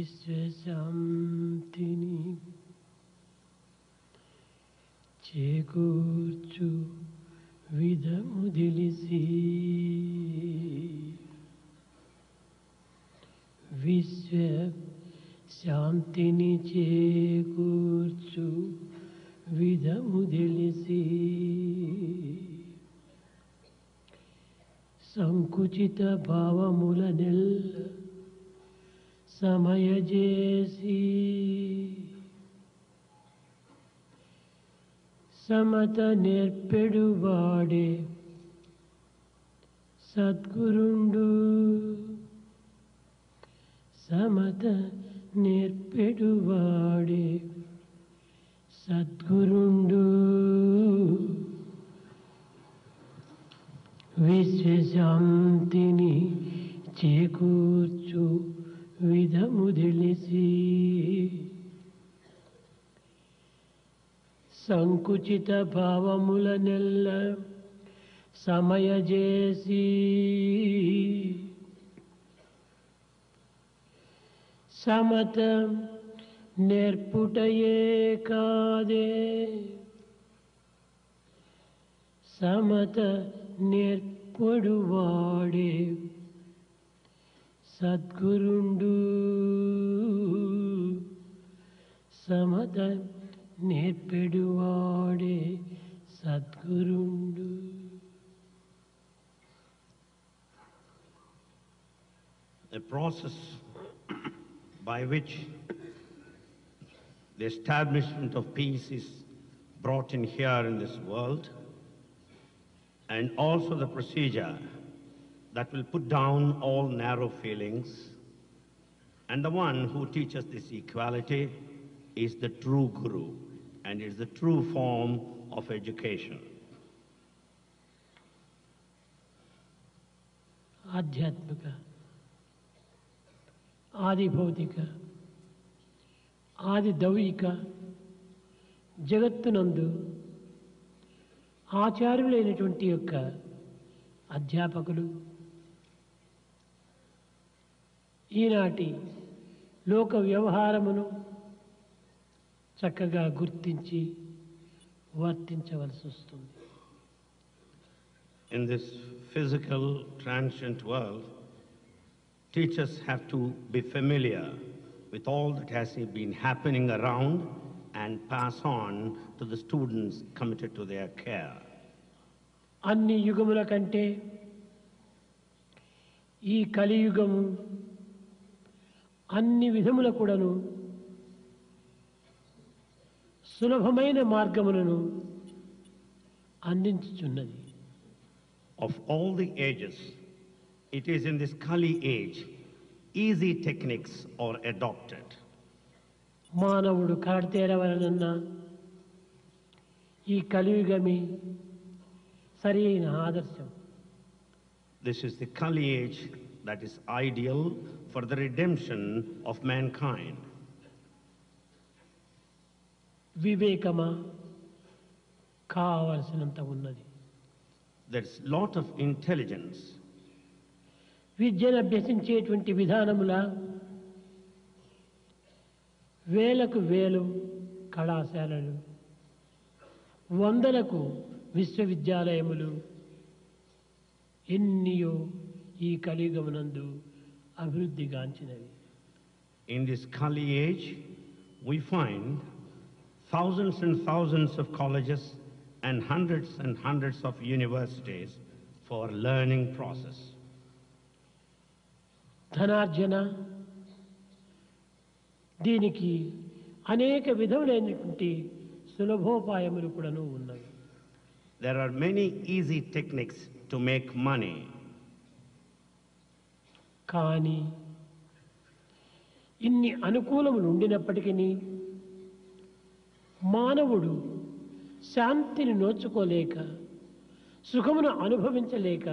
విశ్వశాంతిని చేకూర్చు విధము తెలిసి విశ్వశాంతిని చేకూర్చు విధము తెలిసి సంకుచిత భావముల నెల్ల సమయజేసి సమత నేర్పెడువాడే సద్గురుండు సమత నేర్పెడువాడే సద్గురుండు విశ్వశాంతిని చేకూర్చు విధము తెలిసి సంకుచిత భావముల నెల్ల సమయజేసి సమత నేర్పుటయే కాదే Samata నేర్పడువాడే సద్గురుండు Samata నేర్పెడువాడే సద్గురుండు. A process by which the establishment of peace is brought in here in this world, and also the procedure that will put down all narrow feelings, and the one who teaches this equality is the true Guru, and is the true form of education. ఆధ్యాత్మిక ఆది భౌతిక ఆది దౌయిక జగత్తునందు ఆచార్యులైనటువంటి యొక్క అధ్యాపకులు ఈనాటి లోక వ్యవహారమును చక్కగా గుర్తించి వర్తించవలసి వస్తుంది. In this physical, transient world, teachers have to be familiar with all that has been happening around and pass on to the students committed to their care. అన్ని యుగముల కంటే ఈ కలియుగము అన్ని విధముల కూడాను సులభమైన మార్గములను అందించుచున్నది. Of all the ages, it is in this Kali age easy techniques are adopted. మానవుడు కడతేరవలనన్న ఈ కలియుగమే సరైన ఆదర్శం. This is the Kali age that is ideal for the redemption of mankind. వివేకమా కావలసినంత ఉన్నది. There's lot of intelligence. విద్యను అభ్యసించేటువంటి విధానముల వేలకు వేలు కళాశాలలు, వందలకు విశ్వవిద్యాలయములు ఎన్నియో ఈ కలియుగమునందు అభివృద్ధిగాంచినవి. In this Kali age, we find thousands and thousands of colleges and hundreds of universities for learning process. ధనార్జన దీనికి అనేక విధములైనటువంటి సులభోపాయములు కూడాను ఉన్నాయి. There are many easy techniques to make money. కానీ ఇన్ని అనుకూలములు ఉండినప్పటికీ మానవుడు శాంతిని నోచుకోలేక సుఖమును అనుభవించలేక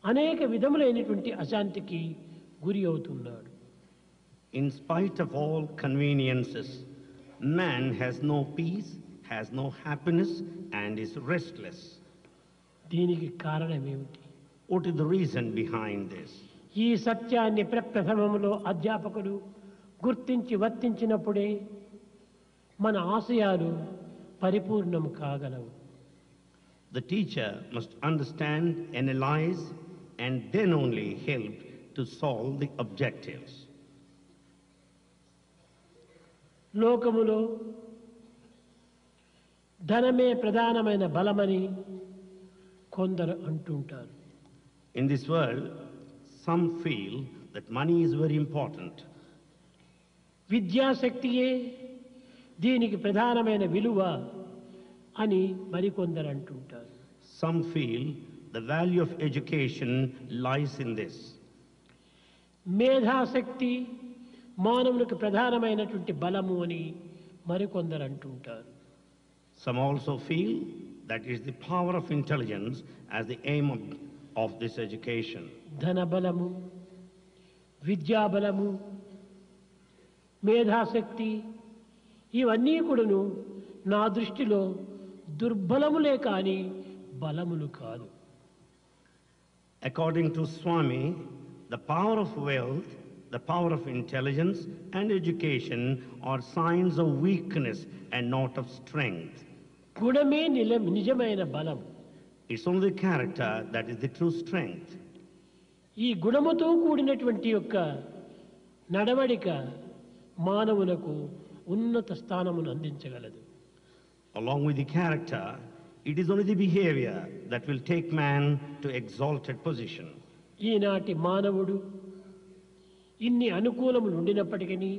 అనేక విధములైనటువంటి అశాంతికి గురి అవుతున్నాడు. In spite of all conveniences, man has no peace, has no happiness, and is restless. దీనికి కారణం ఏమిటి? What is the reason behind this? ఈ సత్యాన్ని ప్రప్రథమములో అధ్యాపకులు గుర్తించి వర్తించినప్పుడే మన ఆశయాలు పరిపూర్ణం కాగలవు. The teacher must understand, analyze, and then only help to solve the objectives. లోకములో ధనమే ప్రధానమైన బలమని కొందరు అంటుంటారు. In this world, some feel that money is very important. విద్యాశక్తియే దీనికి ప్రధానమైన విలువ అని మరికొందరు అంటుంటారు. Some feel the value of education lies in this. మేధాశక్తి మానవునికి ప్రధానమైనటువంటి బలము అని మరికొందరు అంటుంటారు. Some also feel that is the power of intelligence as the aim of this education. ధనబలము, విద్యాబలము, మేధాశక్తి ఇవన్నీ కూడాను నా దృష్టిలో దుర్బలములే కాని బలములు కాదు. According to Swami, the power of wealth, the power of intelligence and education are signs of weakness and not of strength. గుణమే నిజమైన బలం. It's only the character that is the true strength. ఈ గుణముతో కూడినటువంటి యొక్క నడవడిక మానవులకు ఉన్నత స్థానమును అందించగలదు. Along with the character, it is only the behavior that will take man to exalted position. ఈనాటి మానవుడు ఇన్ని అనుకూలములు ఉండినప్పటికీ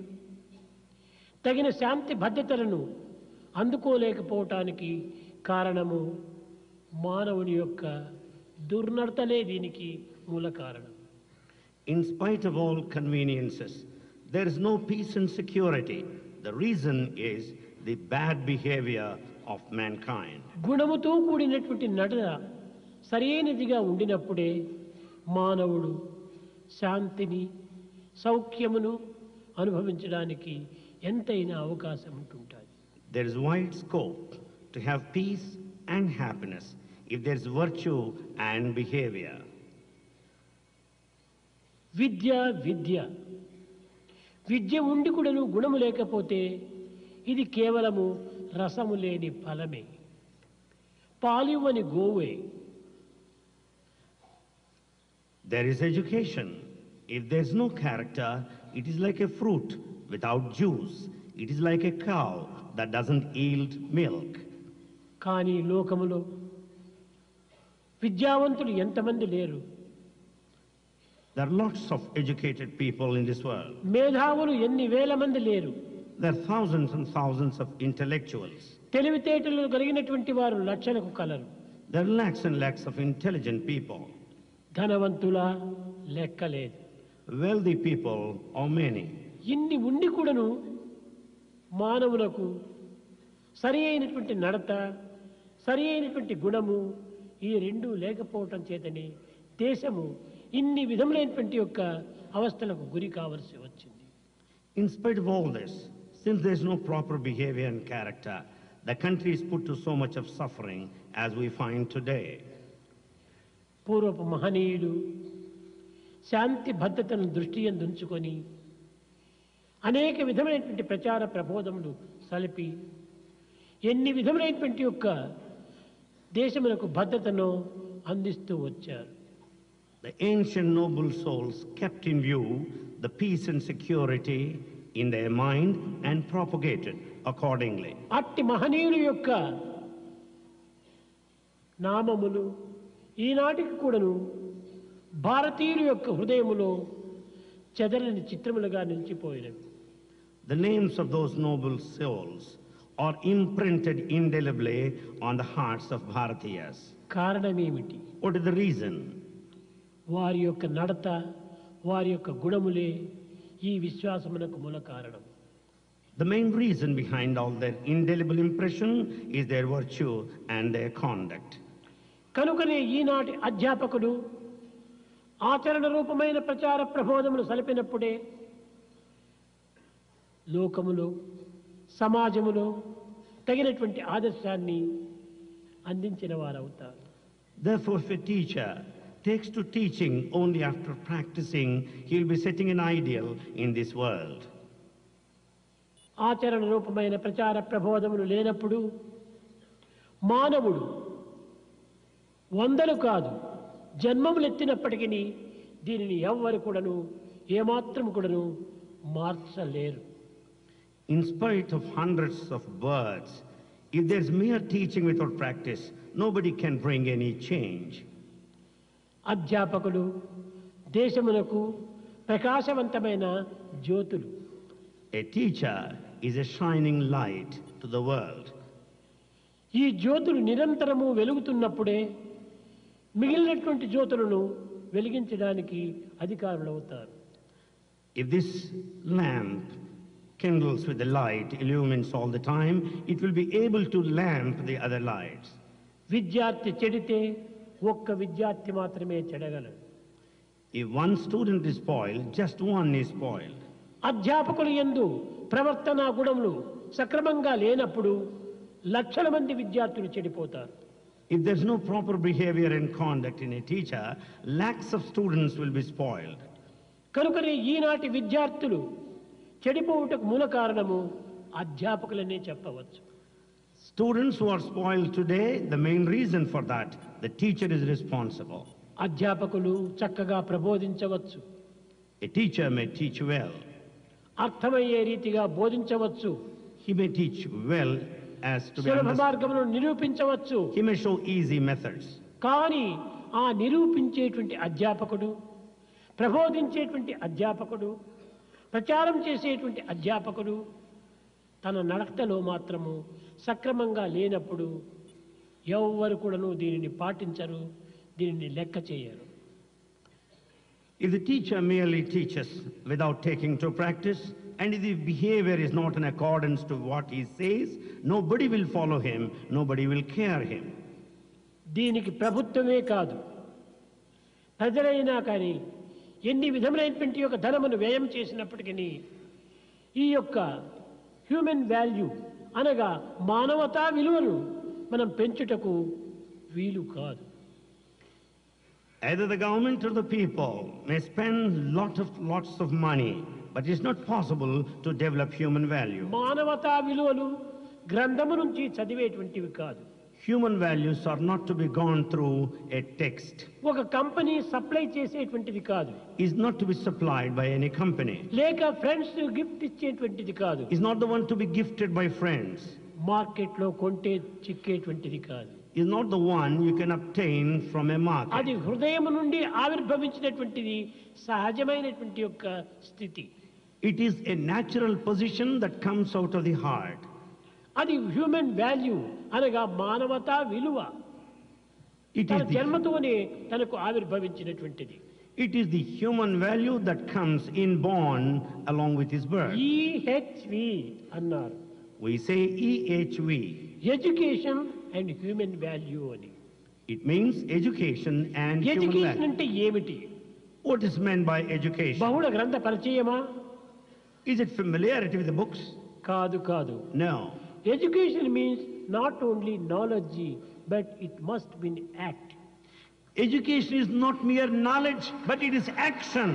తగిన శాంతి భద్రతలను అందుకోలేకపోవటానికి కారణము మానవుని యొక్క దుర్నడతలే దీనికి మూల కారణం. In spite of all conveniences, there is no peace and security. The reason is the bad behavior of mankind. గుణముతో కూడినటువంటి నడత సరైనదిగా ఉండినప్పుడే మానవుడు శాంతిని సౌఖ్యమును అనుభవించడానికి ఎంతైనా అవకాశం ఉంటుంటుంది. There is wide scope to have peace and happiness if there is virtue and behavior. విద్య విద్య ఉండి కూడాను గుణము లేకపోతే ఇది కేవలము రసము లేని ఫలమే, పాలివ్వని గోవే. There is education. If there is no character, it is like a fruit without juice. It is like a cow that doesn't yield milk. కానీ లోకములో విద్యావంతులు ఎంతమంది లేరు? There are lots of educated people in this world. మేధావులు ఎన్ని వేల మంది లేరు? There are thousands and thousands of intellectuals. తెలివితేటలు కలిగినటువంటి వారు లక్షలకు colour. There are lakhs and lakhs of intelligent people. ధనవంతుల లెక్కలేదు. Wealthy people are many. ఇన్ని ఉండి కూడాను మానవులకు సరి అయినటువంటి నడత, సరి అయినటువంటి గుణము ఈ రెండు లేకపోవటం చేతనే దేశము ఇన్ని విధములైనటువంటి యొక్క అవస్థలకు గురి కావలసి వచ్చింది. In spite of all this, since there is no proper behavior and character, the country is put to so much of suffering as we find today. పూర్వపు మహనీయులు శాంతి భద్రతను దృష్టి ఉంచుకొని అనేక విధమైనటువంటి ప్రచార ప్రబోధములు సలిపి ఎన్ని విధములైనటువంటి యొక్క దేశములకు భద్రతను అందిస్తూ వచ్చారు. The ancient noble souls kept in view the peace and security in their mind and propagated accordingly. అట్టి మహనీయుల యొక్క నామములు ఈనాటికి కూడాను భారతీయుల యొక్క హృదయములో చెదరని చిత్రములుగా నిలిచిపోయినవి. The names of those noble souls are imprinted indelibly on the hearts of Bharatiyas. కారణమేమిటి? What is the reason? వారి యొక్క నడత, వారి యొక్క గుణములే ఈ విశ్వాసమునకు మూల కారణం. The main reason behind all their indelible impression is their virtue and their conduct. కనుకనే ఈనాటి అధ్యాపకులు ఆచరణ రూపమైన ప్రచార ప్రబోధములు సలిపినప్పుడే లోకములో సమాజములో తగినటువంటి ఆదర్శాన్ని అందించిన వారవుతారు. Therefore, if a teacher takes to teaching only after practicing, he will be setting an ideal in this world. ఆచరణ రూపమైన ప్రచార ప్రబోధములు లేనప్పుడు మానవుడు వందలు కాదు జన్మములెత్తినప్పటికీ దీనిని ఎవ్వరు కూడాను ఏమాత్రం కూడాను మార్చలేరు. In spite of hundreds of words, if there's mere teaching without practice, nobody can bring any change. అధ్యాపకులు దేశమునకు ప్రకాశవంతమైన జ్యోతులు. A teacher is a shining light to the world. ఈ జ్యోతులు నిరంతరము వెలుగుతున్నప్పుడే మిగిలినటువంటి జ్యోతులను వెలిగించడానికి అధికారులవుతారు. If this lamp kindles with the light, illumines all the time, it will be able to lamp the other lights. విద్యార్థి చెడితే ఒక్క విద్యార్థి మాత్రమే చెడగలడు. If one student is spoiled, just one is spoiled. అధ్యాపకులు యందు ప్రవర్తనా గుణములు సక్రమంగా లేనప్పుడు లక్షల మంది విద్యార్థులు చెడిపోతారు. If there's no proper behavior and conduct in a teacher, lakhs of students will be spoiled. కనుకనే ఈనాటి విద్యార్థులు చెడిపోవుటకు మూల కారణము అధ్యాపకులనే చెప్పవచ్చు. Students who are spoiled today, the main reason for that, the teacher is responsible. అధ్యాపకులు చక్కగా ప్రబోధించవచ్చు. A teacher may teach well. అర్థమయ్యే రీతిగా బోధించవచ్చు. He may teach well as to be సులభ understood. మార్గమును నిరూపించవచ్చు. He may show easy methods. కానీ ఆ నిరూపించేటువంటి అధ్యాపకుడు, ప్రబోధించేటువంటి అధ్యాపకుడు, ప్రచారం చేసేటువంటి అధ్యాపకుడు తన నడకలో మాత్రము సక్రమంగా లేనప్పుడు ఎవ్వరు కూడాను దీనిని పాటించరు, దీనిని లెక్క చేయరు. If the teacher merely teaches without taking to practice, and if the behavior is not in accordance to what he says, nobody will follow him, nobody will care him. దీనికి ప్రభుత్వమే కాదు, ప్రజలైనా కానీ ఎన్ని విధములైనటువంటి యొక్క ధనమును వ్యయం చేసినప్పటికీ ఈ యొక్క హ్యూమన్ వాల్యూ అనగా మానవతా విలువను మనం పెంచుటకు వీలు కాదు. Either the government or the people may spend lots of money, but it's not possible to develop human value. మానవతా విలువలు గ్రంథము నుంచి చదివేటువంటివి కాదు. Human values are not to be gone through a text. ఒక కంపెనీ సప్లై చేసేటువంటిది కాదు. Is not to be supplied by any company. లేక friends gift ఇచ్చేటువంటిది కాదు. Is not the one to be gifted by friends. మార్కెట్లో కొంటే చిక్కేటువంటిది కాదు. Is not the one you can obtain from a market. అది హృదయం నుండి ఆవిర్భవించినటువంటిది సహజమైనటువంటి యొక్క స్థితి. It is a natural position that comes out of the heart. అది హ్యూమన్ వాల్యూ అనగా మానవతా విలువ. తన జన్మతోనే తనకు ఆవిర్భవించినటువంటిది. It is the human value that comes inborn along with his birth. EHV అన్నారు. We say EHV. Education and human value అని. It means education and human education value. అంటే ఏమిటి? What is meant by education? బహుళ గ్రంథ పరిచయమా? Is it familiarity with the books? కాదు కాదు. No. Education means not only knowledge, but it must be an act. Education is not mere knowledge, but it is action.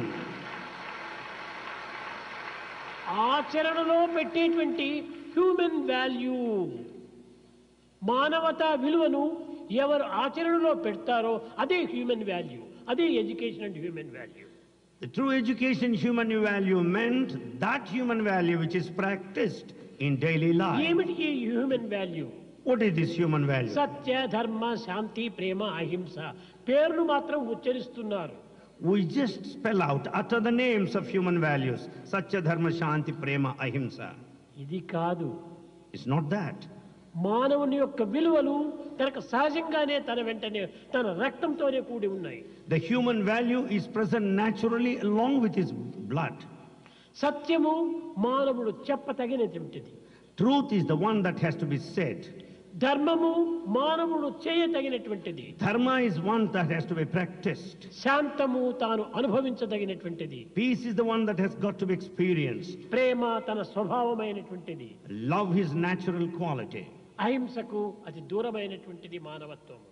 ఆచరణలో పెట్టేటువంటి human value, మానవతా విలువను ఎవరు ఆచరణలో పెడతారో అదే హ్యూమన్ వాల్యూ, అదే education and human value. The true education human value meant that human value which is practiced in daily life. ఏమిటి ఈ human value? What is this human value? సత్య, ధర్మ, శాంతి, ప్రేమ, అహింస పేర్లు మాత్రం ఉచ్చరిస్తున్నారు. We just spell out, utter the names of human values. Satya, Dharma, Shanti, Prema, Ahimsa. ఇది కాదు. It's not that. మానవుని యొక్క విలువలు తనకు సహజంగానే తన వెంటనే తన రక్తంతోనే కూడి ఉన్నాయి. The human value is present naturally along with his blood. సత్యము మానవుడు చెప్పతగినటువంటిది. Truth is the one that has to be said. ధర్మము మానవుడు చేయతగినటువంటిది. Dharma is one that has to be practiced. శాంతము తాను అనుభవించదగినటువంటిది. Peace is the one that has got to be experienced. ప్రేమ తన స్వభావమైనటువంటిది. Love is natural quality. అహింసకు అతి దూరమైనటువంటిది మానవత్వము.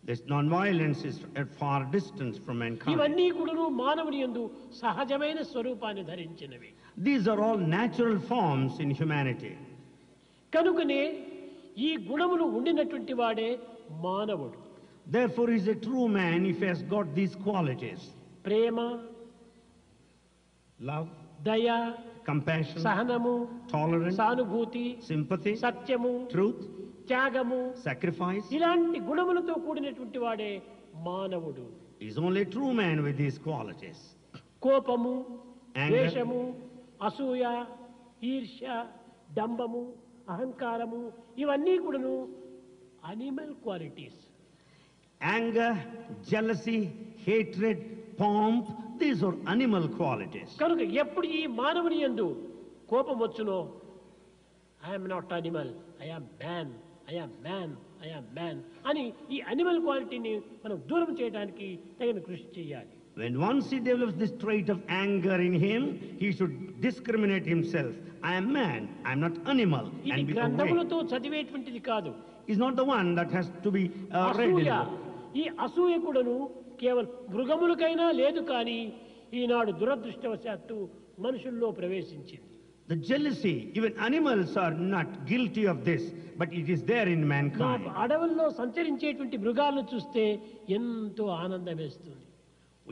This non-violence is at far distance from mankind. ఇవన్నీ కూడాను మానవుని యందు సహజమైన స్వరూపాన్ని ధరించినవి. These are all natural forms in humanity. కనుకనే ఈ గుణములు ఉండినటువంటి వాడే మానవుడు. Therefore, he is a true man if he has got these qualities: Prema, love, దయ, compassion, సహనము, tolerance, సానుభూతి, sympathy, సత్యము, truth, త్యాగము, sacrifice. ఇలాంటి గుణములతో కూడినటువంటి వాడే మానవుడు. He is only a true man with these qualities. కోపము, Anger. ద్వేషము, అసూయ, ఈర్ష్య, డంబము, అహంకారము ఇవన్నీ కూడాను animal qualities. Anger, jealousy, hatred, pomp, these are animal qualities. కనుక ఎప్పుడు ఈ మానవుని యందు కోపం వచ్చునో, I'm not animal, I'm man, I'm man, I'm man అని ఈ అనిమల్ క్వాలిటీని మనం దూరం చేయడానికి తగిన కృషి చేయాలి. When once he develops this trait of anger in him, he should discriminate himself. I am man, I am not animal. ఇది And be aware. గ్రంథములతో చదివేటువంటిది కాదు. He's not the one that has to be read in అసూయ, the book. ఈ అసూయ కూడాను కేవలం మృగములకైనా లేదు కానీ ఈనాడు దురదృష్టవశాత్తు మనుషుల్లో ప్రవేశించింది. The jealousy, even animals are not guilty of this, but it is there in mankind. నాకు అడవుల్లో సంచరించేటువంటి మృగాలను చూస్తే ఎంతో ఆనందం వేస్తుంది.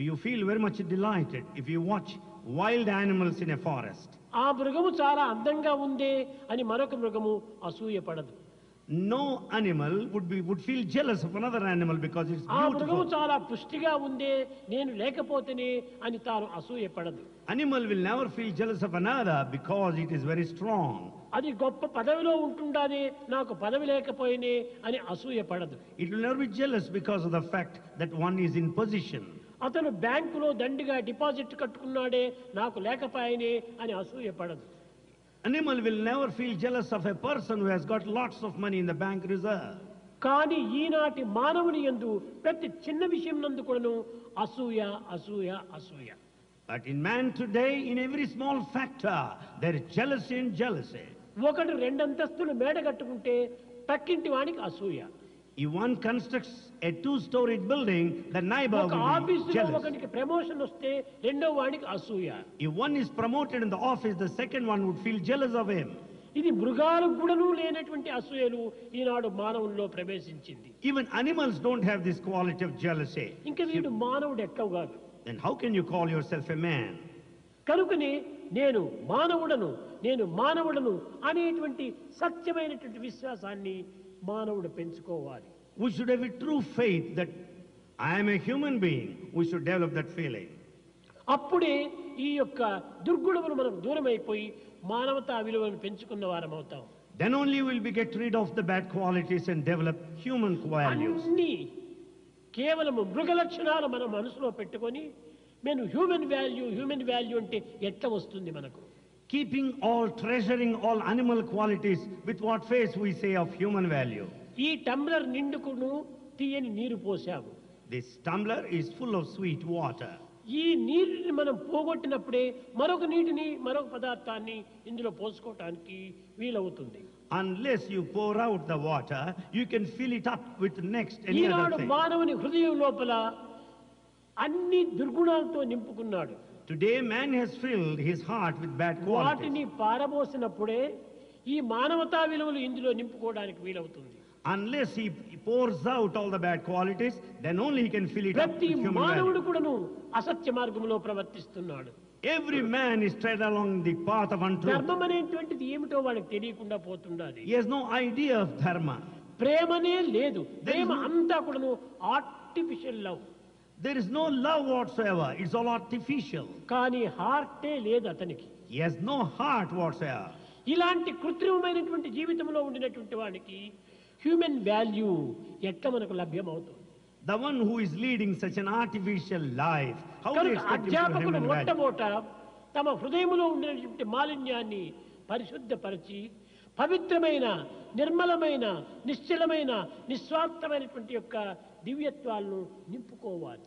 You feel very much delighted if you watch wild animals in a forest. ఆ మృగము చాలా అందంగా ఉందే అని మరొక మృగము అసూయ పడదు. No animal would feel jealous of another animal because it's ఆ మృగము beautiful. చాలా పుష్టిగా ఉందే నేను లేకపోతేనే అని తాను అసూయ పడదు. Animal will never feel jealous of another because it is very strong. అది గొప్ప పదవిలో ఉంటుండానే నాకు పదవి లేకపోయినే అని అసూయ పడదు. It will never be jealous because of the fact that one is in position. అతను బ్యాంకులో దండిగా డిపాజిట్ కట్టుకున్నాడే నాకు లేకపోయినే అని అసూయ పడదు. Animal will never feel jealous of a person who has got lots of money in the bank reserve. కానీ ఈనాటి మానవుని యందు ప్రతి చిన్న విషయం నందు కూడాను అసూయ అసూయ అసూయ. But in man today, in every small factor, there is jealousy and jealousy. ఒకడు రెండంతస్తులు మేడ కట్టుకుంటే పక్కింటి వానికి అసూయ. If one constructs a two-storied building, the neighbor ఒక will be ఆఫీసులో jealous. ఒకనికి ప్రమోషన్ వస్తే రెండో వానికి అసూయ. If one is promoted in the office, the second one would feel jealous of him. ఇది మృగాలకు కూడాను లేనటువంటి అసూయలు ఈనాడు మానవుల్లో ప్రవేశించింది. Even animals don't have this quality of jealousy. ఇంకా వీడు మానవుడు ఎట్లా కాదు. Then how can you call yourself a man? కనుకనే నేను మానవుడను, నేను మానవుడను అనేటువంటి సత్యమైనటువంటి విశ్వాసాన్ని మానవుడు పెంచుకోవాలి. We should have a true faith that I am a human being. We should develop that feeling. అప్పుడే ఈ యొక్క దుర్గుణములు మనకు దూరం అయిపోయి మానవతా విలువలను పెంచుకున్న వారం అవుతాం. Then only will we get rid of the bad qualities and develop human values. అన్ని కేవలము మృగ లక్షణాలు మన మనసులో పెట్టుకొని నేను హ్యూమన్ వాల్యూ అంటే ఎట్లా వస్తుంది మనకు? Keeping all, treasuring all animal qualities, with what face we say of human value. ఈ టంబ్లర్ నిండుకును తీయని నీరు పోసాము. This tumbler is full of sweet water. ఈ నీటిని మనం పోగొట్టినప్పుడే మరొక నీటిని మరొక పదార్థాన్ని ఇందులో పోసుకోవటానికి వీలవుతుంది. Unless you pour out the water, you can fill it up with next any Eenadu other thing. మానవుని హృదయం లోపల అన్ని దుర్గుణాలతో నింపుకున్నాడు. Today man has filled his heart with bad qualities. వాటిని పారబోసినప్పుడే ఈ మానవతా విలువలు ఇందులో నింపుకోవడానికి వీలవుతుంది. Unless he pours out all the bad qualities, then only he can fill it up ప్రతి with human మానవుడు value. కూడాను అసత్య మార్గంలో ప్రవర్తిస్తున్నాడు. Every man is tread along the path of untruth. ధర్మం అనేటువంటిది ఏమిటో వాడికి తెలియకుండా పోతుండాలి. He has no idea of dharma. ప్రేమనే లేదు. ప్రేమ no- అంతా కూడాను artificial love. There is no love whatsoever. It's all artificial. కానీ హార్టే లేదు అతనికి. He has no heart whatsoever. ఇలాంటి కృత్రిమమైనటువంటి జీవితంలో ఉండినటువంటి వాడికి హ్యూమన్ వాల్యూ ఎట్లా మనకు లభ్యమవుతుంది? The one who is leading such an artificial life, how do you కనుక expect him to have అధ్యాపకులు human value? మొట్టమొదట తమ హృదయంలో ఉండినటువంటి మాలిన్యాన్ని పరిశుద్ధపరిచి పవిత్రమైన నిర్మలమైన నిశ్చలమైన నిస్వార్థమైనటువంటి యొక్క దివ్యత్వాలను నింపుకోవాలి.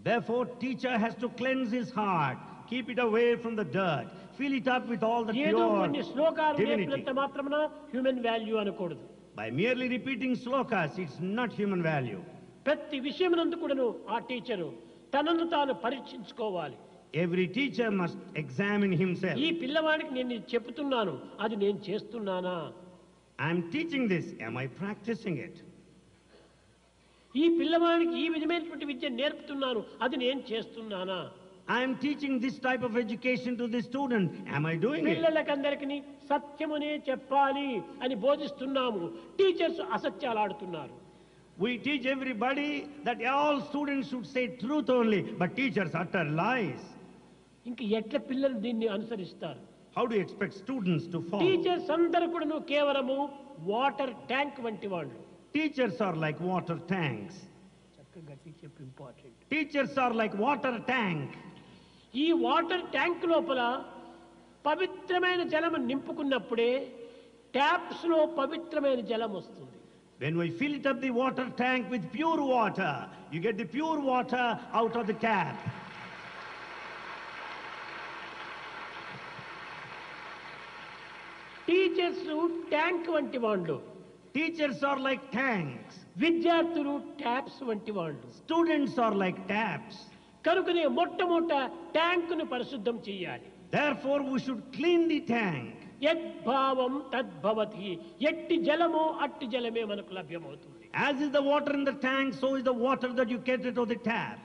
Therefore, teacher has to cleanse his heart, keep it away from the dirt, fill it up with all the ఏదో pure కొన్ని శ్లోకాలు divinity. నేర్పినంత మాత్రమున హ్యూమన్ వాల్యూ అనకూడదు. By merely repeating slokas, it's not human value. ప్రతి విషయమునందు కూడాను ఆ teacher తనను తాను పరీక్షించుకోవాలి. Every teacher must examine himself. ఈ పిల్లవాడికి నేను ఇది చెప్తున్నాను, అది నేను చేస్తున్నానా? I am teaching this. Am I practicing it? ఈ పిల్లవాడికి ఈ విధమైనటువంటి విద్య నేర్పుతున్నాను, అది నేను చేస్తున్నానా? I am teaching this type of education to the student. Am I doing it? పిల్లలకందరికీ సత్యమునే చెప్పాలి అని బోధిస్తున్నాము, టీచర్స్ అసత్యాలు ఆడుతున్నారు. We teach everybody that all students should say truth only, but teachers utter lies. ఇంక ఎట్లా పిల్లలు దీన్ని అనుసరిస్తారు? How do you expect students to follow? Teachers అందరూ కూడా కేవలము వాటర్ ట్యాంక్ వంటి వాళ్ళు. Teachers are like water tanks. చక్కగా గట్టి చెప్పు, important. Teachers are like water tank. ఈ వాటర్ ట్యాంక్ లోపల పవిత్రమైన జలం నింపుకున్నప్పుడే ట్యాప్స్ లో పవిత్రమైన జలం వస్తుంది. When we fill it up the water tank with pure water, you get the pure water out of the tap. Teachers tank వంటి వాళ్ళు, Teachers are like tanks. విద్యార్థులు ట్యాప్స్ వంటి వాళ్ళు. Students are like taps. కనుకనే మొట్టమొదట ట్యాంకును పరిశుద్ధం చేయాలి. Therefore, we should clean the tank. యద్భావం తద్భవతి, ఎట్టి జలమో అట్టి జలమే మనకు లభ్యమవుతుంది. As is the water in the tank, so is the water that you get out of the tap.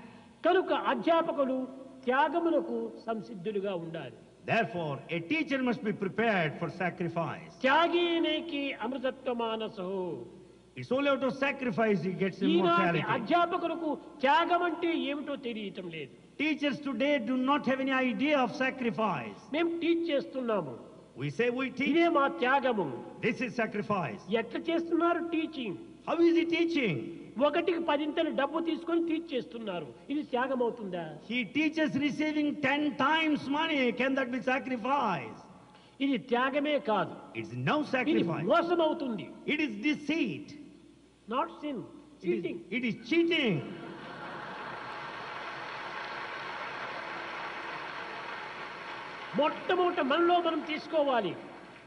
కనుక అధ్యాపకులు త్యాగమునకు సంసిద్ధులుగా ఉండాలి. Therefore, a teacher must be prepared for sacrifice. త్యాగీనేకి అమృతత్వ మానసో. It's only out of sacrifice he gets ఈనాటి immortality. అధ్యాపకులకు త్యాగం అంటే ఏమిటో తెలియటం లేదు. Teachers today do not have any idea of sacrifice. మేము టీచ్ చేస్తున్నాము, We say we teach. ఇదే మా త్యాగము. This is sacrifice. ఎట్లా చేస్తున్నారు teaching? How is he teaching? ఒకటికి 10 డబ్బు తీసుకొని టీచ్ చేస్తున్నారు, ఇది త్యాగం అవుతుందా? He teaches receiving 10 times money. Can that be sacrifice? ఇది త్యాగమే కాదు, It's no ఇది sacrifice. మోసం అవుతుంది. It is deceit. Not sin, cheating. It is cheating. మొట్టమొదట మనలో మనం తీసుకోవాలి,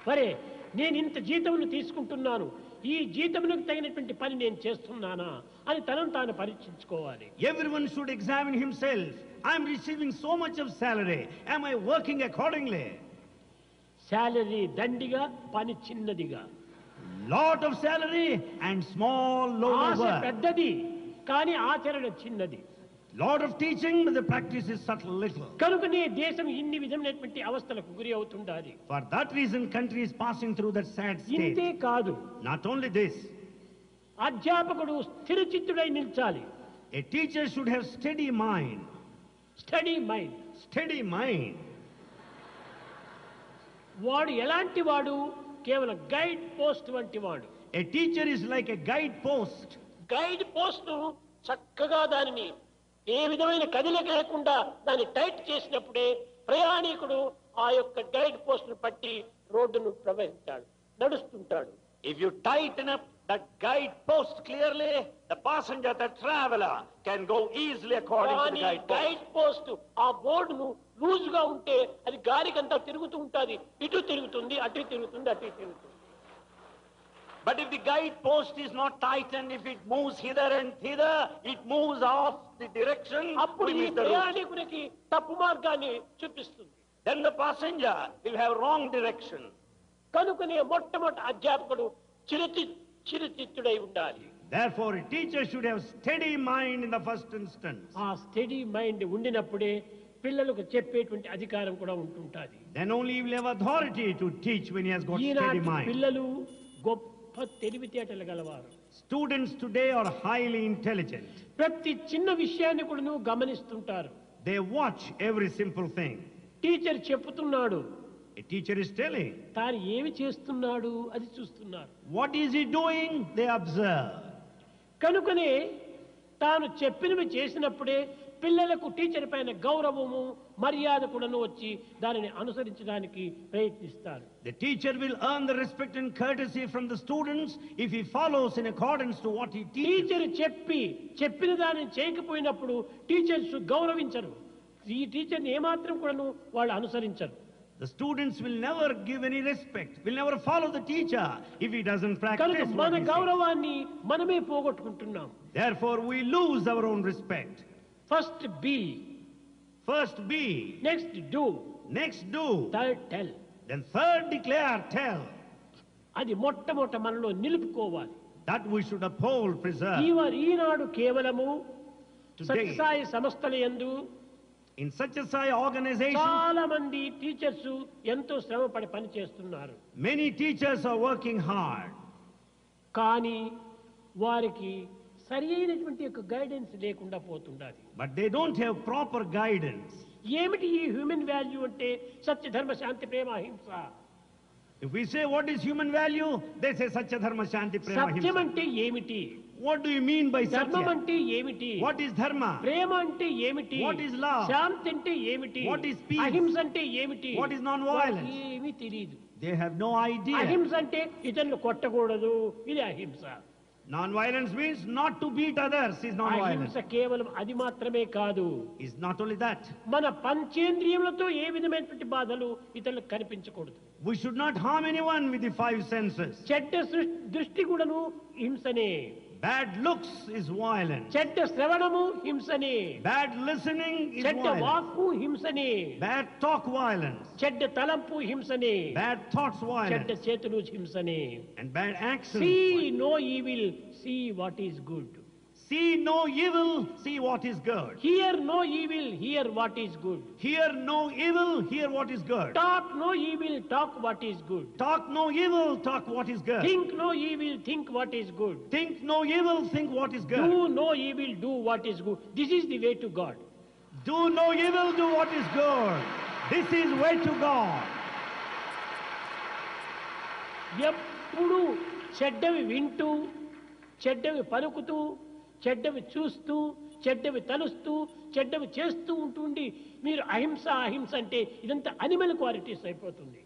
మరే నేను ఇంత జీతమును తీసుకుంటున్నాను, ఈ జీతమునకు తగినటువంటి పని నేను చేస్తున్నానా అని తనను తాను పరీక్షించుకోవాలి. Everyone should examine himself. I am receiving so much of salary. Am I working accordingly? Salary దండిగా, పని చిన్నదిగా. Lot of salary and small load of Asha work. పెద్దది కానీ ఆచరణ చిన్నది. Lot of teaching, but the practice is subtle little. కనుకనే దేశం ఇన్ని విధమైనటువంటి అవస్థలకు గురి అవుతుండాలి. For that reason, country is passing through that sad ఇంతే state. కాదు, Not only this, అధ్యాపకుడు స్థిరచిత్తుడై నిల్చాలి. a teacher should have steady mind. Study mind. Steady mind. వాడు ఎలాంటి వాడు? కేవలం గైడ్ పోస్ట్ వంటి వాడు. A teacher is like a guide post. Guide post చక్కగా దానిని ఏ విధమైన కదిలిక లేకుండా దాన్ని టైట్ చేసినప్పుడే ప్రయాణికుడు ఆ యొక్క గైడ్ పోస్ట్ ను పట్టి రోడ్డును ప్రవహిస్తాడు, నడుస్తుంటాడు. If you tighten up that guide post clearly, the passenger, the traveler, can go easily according to the కానీ guide post. గైడ్ పోస్ట్ ఆ బోర్డును లూజ్ గా ఉంటే అది గాలికంతా తిరుగుతూ ఉంటుంది, ఇటు తిరుగుతుంది, అటు తిరుగుతుంది, అటు తిరుగుతుంది. But if the guide post is not tightened, if it moves hither and thither, it moves off the direction. అప్పుడు we ఈ miss the route. ప్రయాణికునికి తప్పు మార్గాన్ని చూపిస్తుంది. Then the passenger will have wrong direction. కనుకనే మొట్టమొదటి అధ్యాపకుడు చిరుచిత్తుడై ఉండాలి. Therefore, a teacher should have steady mind in the first instance. ఆ study mind ఉండినప్పుడే పిల్లలకు చెప్పేటువంటి అధికారం కూడా ఉంటుంటుంది. Then only he will have authority to teach when he has got ఈనాటి steady mind. పిల్లలు గొప్ప తెలివితేటలు గలవారు. Students today are highly intelligent. ప్రతి చిన్న విషయాన్ని కూడా నువ్వు గమనిస్తుంటారు. They watch every simple thing. Teacher చెప్తున్నాడు, A teacher is telling. తాను ఏమి చేస్తున్నాడు అది చూస్తున్నారు. What is he doing? They observe. కనుకనే తాను చెప్పినవి చేసినప్పుడే పిల్లలకు టీచర్ పైన గౌరవము మర్యాద కూడాను వచ్చి దానిని అనుసరించడానికి ప్రయత్నిస్తారు. The teacher will earn the respect and courtesy from the students if he follows in accordance to what he teaches. Teacher చెప్పిన దానిని చేయకపోయినప్పుడు టీచర్స్ గౌరవించరు. ఈ టీచర్ని ఏమాత్రం కూడాను వాళ్ళు అనుసరించరు. The students will never give any respect, will never follow the teacher if he doesn't కనుక practice what మన he says. గౌరవాన్ని మనమే పోగొట్టుకుంటున్నాం. Therefore, we lose our own respect. First be, First be, next do, next do, third tell. then third declare, tell. అది మొట్టమొదట మనలో నిలుపుకోవాలి. That we should uphold, preserve. ఈనాడు కేవలము Today, Sathya Sai సంస్థల యందు in such a Sai organization, చాలా మంది teachers ఎంతో శ్రమపడి పని చేస్తున్నారు. many teachers are working hard. కానీ వారికి సరి అయినటువంటి యొక్క గైడెన్స్ లేకుండా పోతుండాలి. But they don't have proper guidance. ఏమిటి ఈ హ్యూమన్ వాల్యూ అంటే? సత్య ధర్మ శాంతి ప్రేమ అహింస. If we say what is human value, they say Satya Dharma Shanti Prema Satyam Himsa. అంటే ఏమిటి? What do you mean by ధర్మం Satya? అంటే ఏమిటి? What is Dharma? ప్రేమ అంటే ఏమిటి? What is love? శాంతి అంటే ఏమిటి? What is peace? అహింస అంటే ఏమిటి? What is non-violence? వారికి ఏమీ తెలియదు. They have no idea. అహింస అంటే ఇతరులు కొట్టకూడదు, ఇది అహింస. Non-violence means not to beat others is non-violence. అహింస కేవలం అది మాత్రమే కాదు. It's not only that. మన పంచేంద్రియములతో ఏ విధమైనటువంటి బాధలు ఇతరులకు కనిపించకూడదు. We should not harm anyone with the five senses. చెడ్డ దృష్టి కూడాను హింసనే. Bad looks is violence. చెడ్డ శ్రవణము హింసనే. Bad listening is చెడ్డ violence. వాక్కు హింసనే. Bad talk violence. చెడ్డ తలంపు హింసనే. Bad thoughts చెడ్డ violence. చేతులు హింసనే. And bad actions. See no evil, see what is good. See no evil, see what is good. Hear no evil, hear what is good. Hear no evil, hear what is good. Talk no evil, talk what is good. Talk no evil, talk what is good. Think no evil, think what is good. Think no evil, think what is good. Do no evil, do what is good. This is the way to God. Do no evil, do what is good. This is way to God. ఎప్పుడు చెడ్డవి వింటూ, చెడ్డవి పలుకుతూ, చెడ్డవి చూస్తూ, చెడ్డవి తలుస్తూ, చెడ్డవి చేస్తూ ఉంటుండి మీరు అహింస అహింస అంటే ఇదంతా అనిమల్ క్వాలిటీస్ అయిపోతుంది.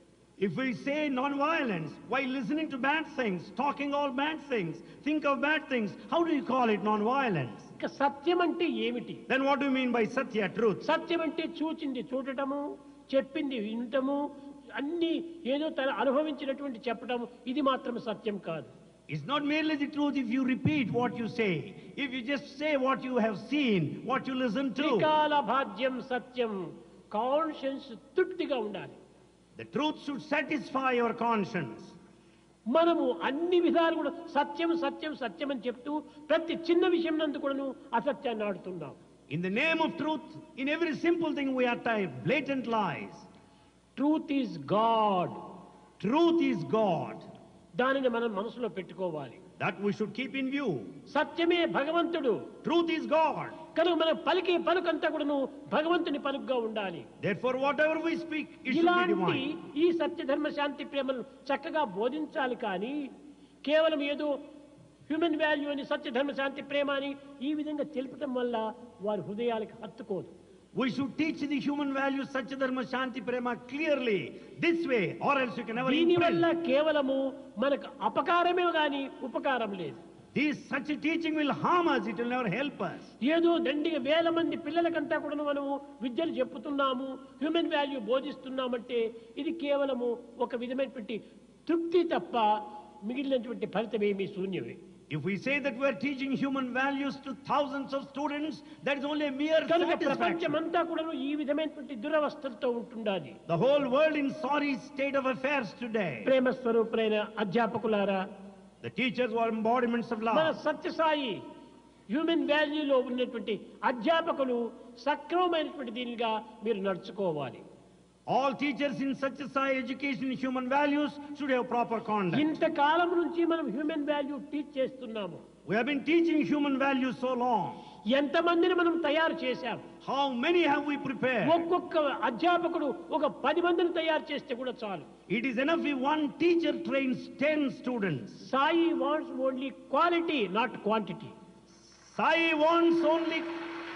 If we say non-violence while listening to bad things, talking all bad things, think of bad things, how do you call it non-violence? ఇక సత్యం అంటే ఏమిటి? Then what do you mean by Satya, truth? సత్యం అంటే చూచింది చూడటము, చెప్పింది వినటము, అన్ని ఏదో తన అనుభవించినటువంటి చెప్పటము, ఇది మాత్రం సత్యం కాదు. It's not merely the truth if you repeat what you say. If you just say what you have seen, what you listen to. త్రికాల భాగ్యం సత్యం. కాన్షియన్స్ తృప్తిగా ఉండాలి. The truth should satisfy your conscience. మనము అన్ని విధాలు కూడా సత్యం సత్యం సత్యం అని చెప్తూ ప్రతి చిన్న విషయం నందు కూడాను అసత్యాన్ని ఆడుతున్నాం. In the name of truth, in every simple thing we utter blatant lies. Truth is God. Truth is God. దానిని మనం మనసులో పెట్టుకోవాలి. That we should keep in view. సత్యమే భగవంతుడు. Truth is God. కనుక మనం పలికే పలుకంతా కూడాను భగవంతుని పలుకుగా ఉండాలి. Therefore, whatever we speak, it should be ఇలాంటి divine. ఈ సత్య ధర్మ శాంతి ప్రేమను చక్కగా బోధించాలి. కానీ కేవలం ఏదో హ్యూమన్ వాల్యూ అని సత్య ధర్మ శాంతి ప్రేమ అని ఈ విధంగా తెలుపటం వల్ల వారి హృదయాలకు హత్తుకోదు. We should teach the human values Satya Dharma Shanti Prema clearly this way, or else you can never దీనివల్ల imprint. కేవలము మనకు అపకారమే గాని ఉపకారం లేదు. This such a teaching will harm us, it will never help us. ఏదో దండిగా వేల మంది పిల్లలకంతా కూడా మనము విద్యలు చెప్పుతున్నాము, హ్యూమన్ వాల్యూ బోధిస్తున్నామంటే ఇది కేవలము ఒక విధమైనటువంటి తృప్తి తప్ప మిగిలినటువంటి ఫలితం ఏమీ శూన్యమే. If we say that we are teaching human values to thousands of students, that is only a mere కనుక satisfaction. ప్రపంచమంతా కూడా ఈ విధమైనటువంటి దురవస్థలతో ఉంటుండాలి. The whole world in sorry state of affairs today. ప్రేమ స్వరూపులైన అధ్యాపకులారా, The teachers were embodiments of మన love. సత్యసాయి హ్యూమన్ వాల్యూలో ఉన్నటువంటి అధ్యాపకులు సక్రమమైనటువంటి దీనిగా మీరు నడుచుకోవాలి. All teachers in Satya Sai education human values should have proper conduct. ఇంతకాలం నుంచి మనం హ్యూమన్ వాల్యూ టీచ్ చేస్తున్నాము. We have been teaching human values so long. ఎంతమందిని మనం తయారు చేశాం? How many have we prepared? ఒక్కొక్క అధ్యాపకుడు ఒక 10 మందిని తయారు చేస్తే కూడా చాలు. It is enough if one teacher trains 10 students. Sai wants only quality, not quantity. Sai wants only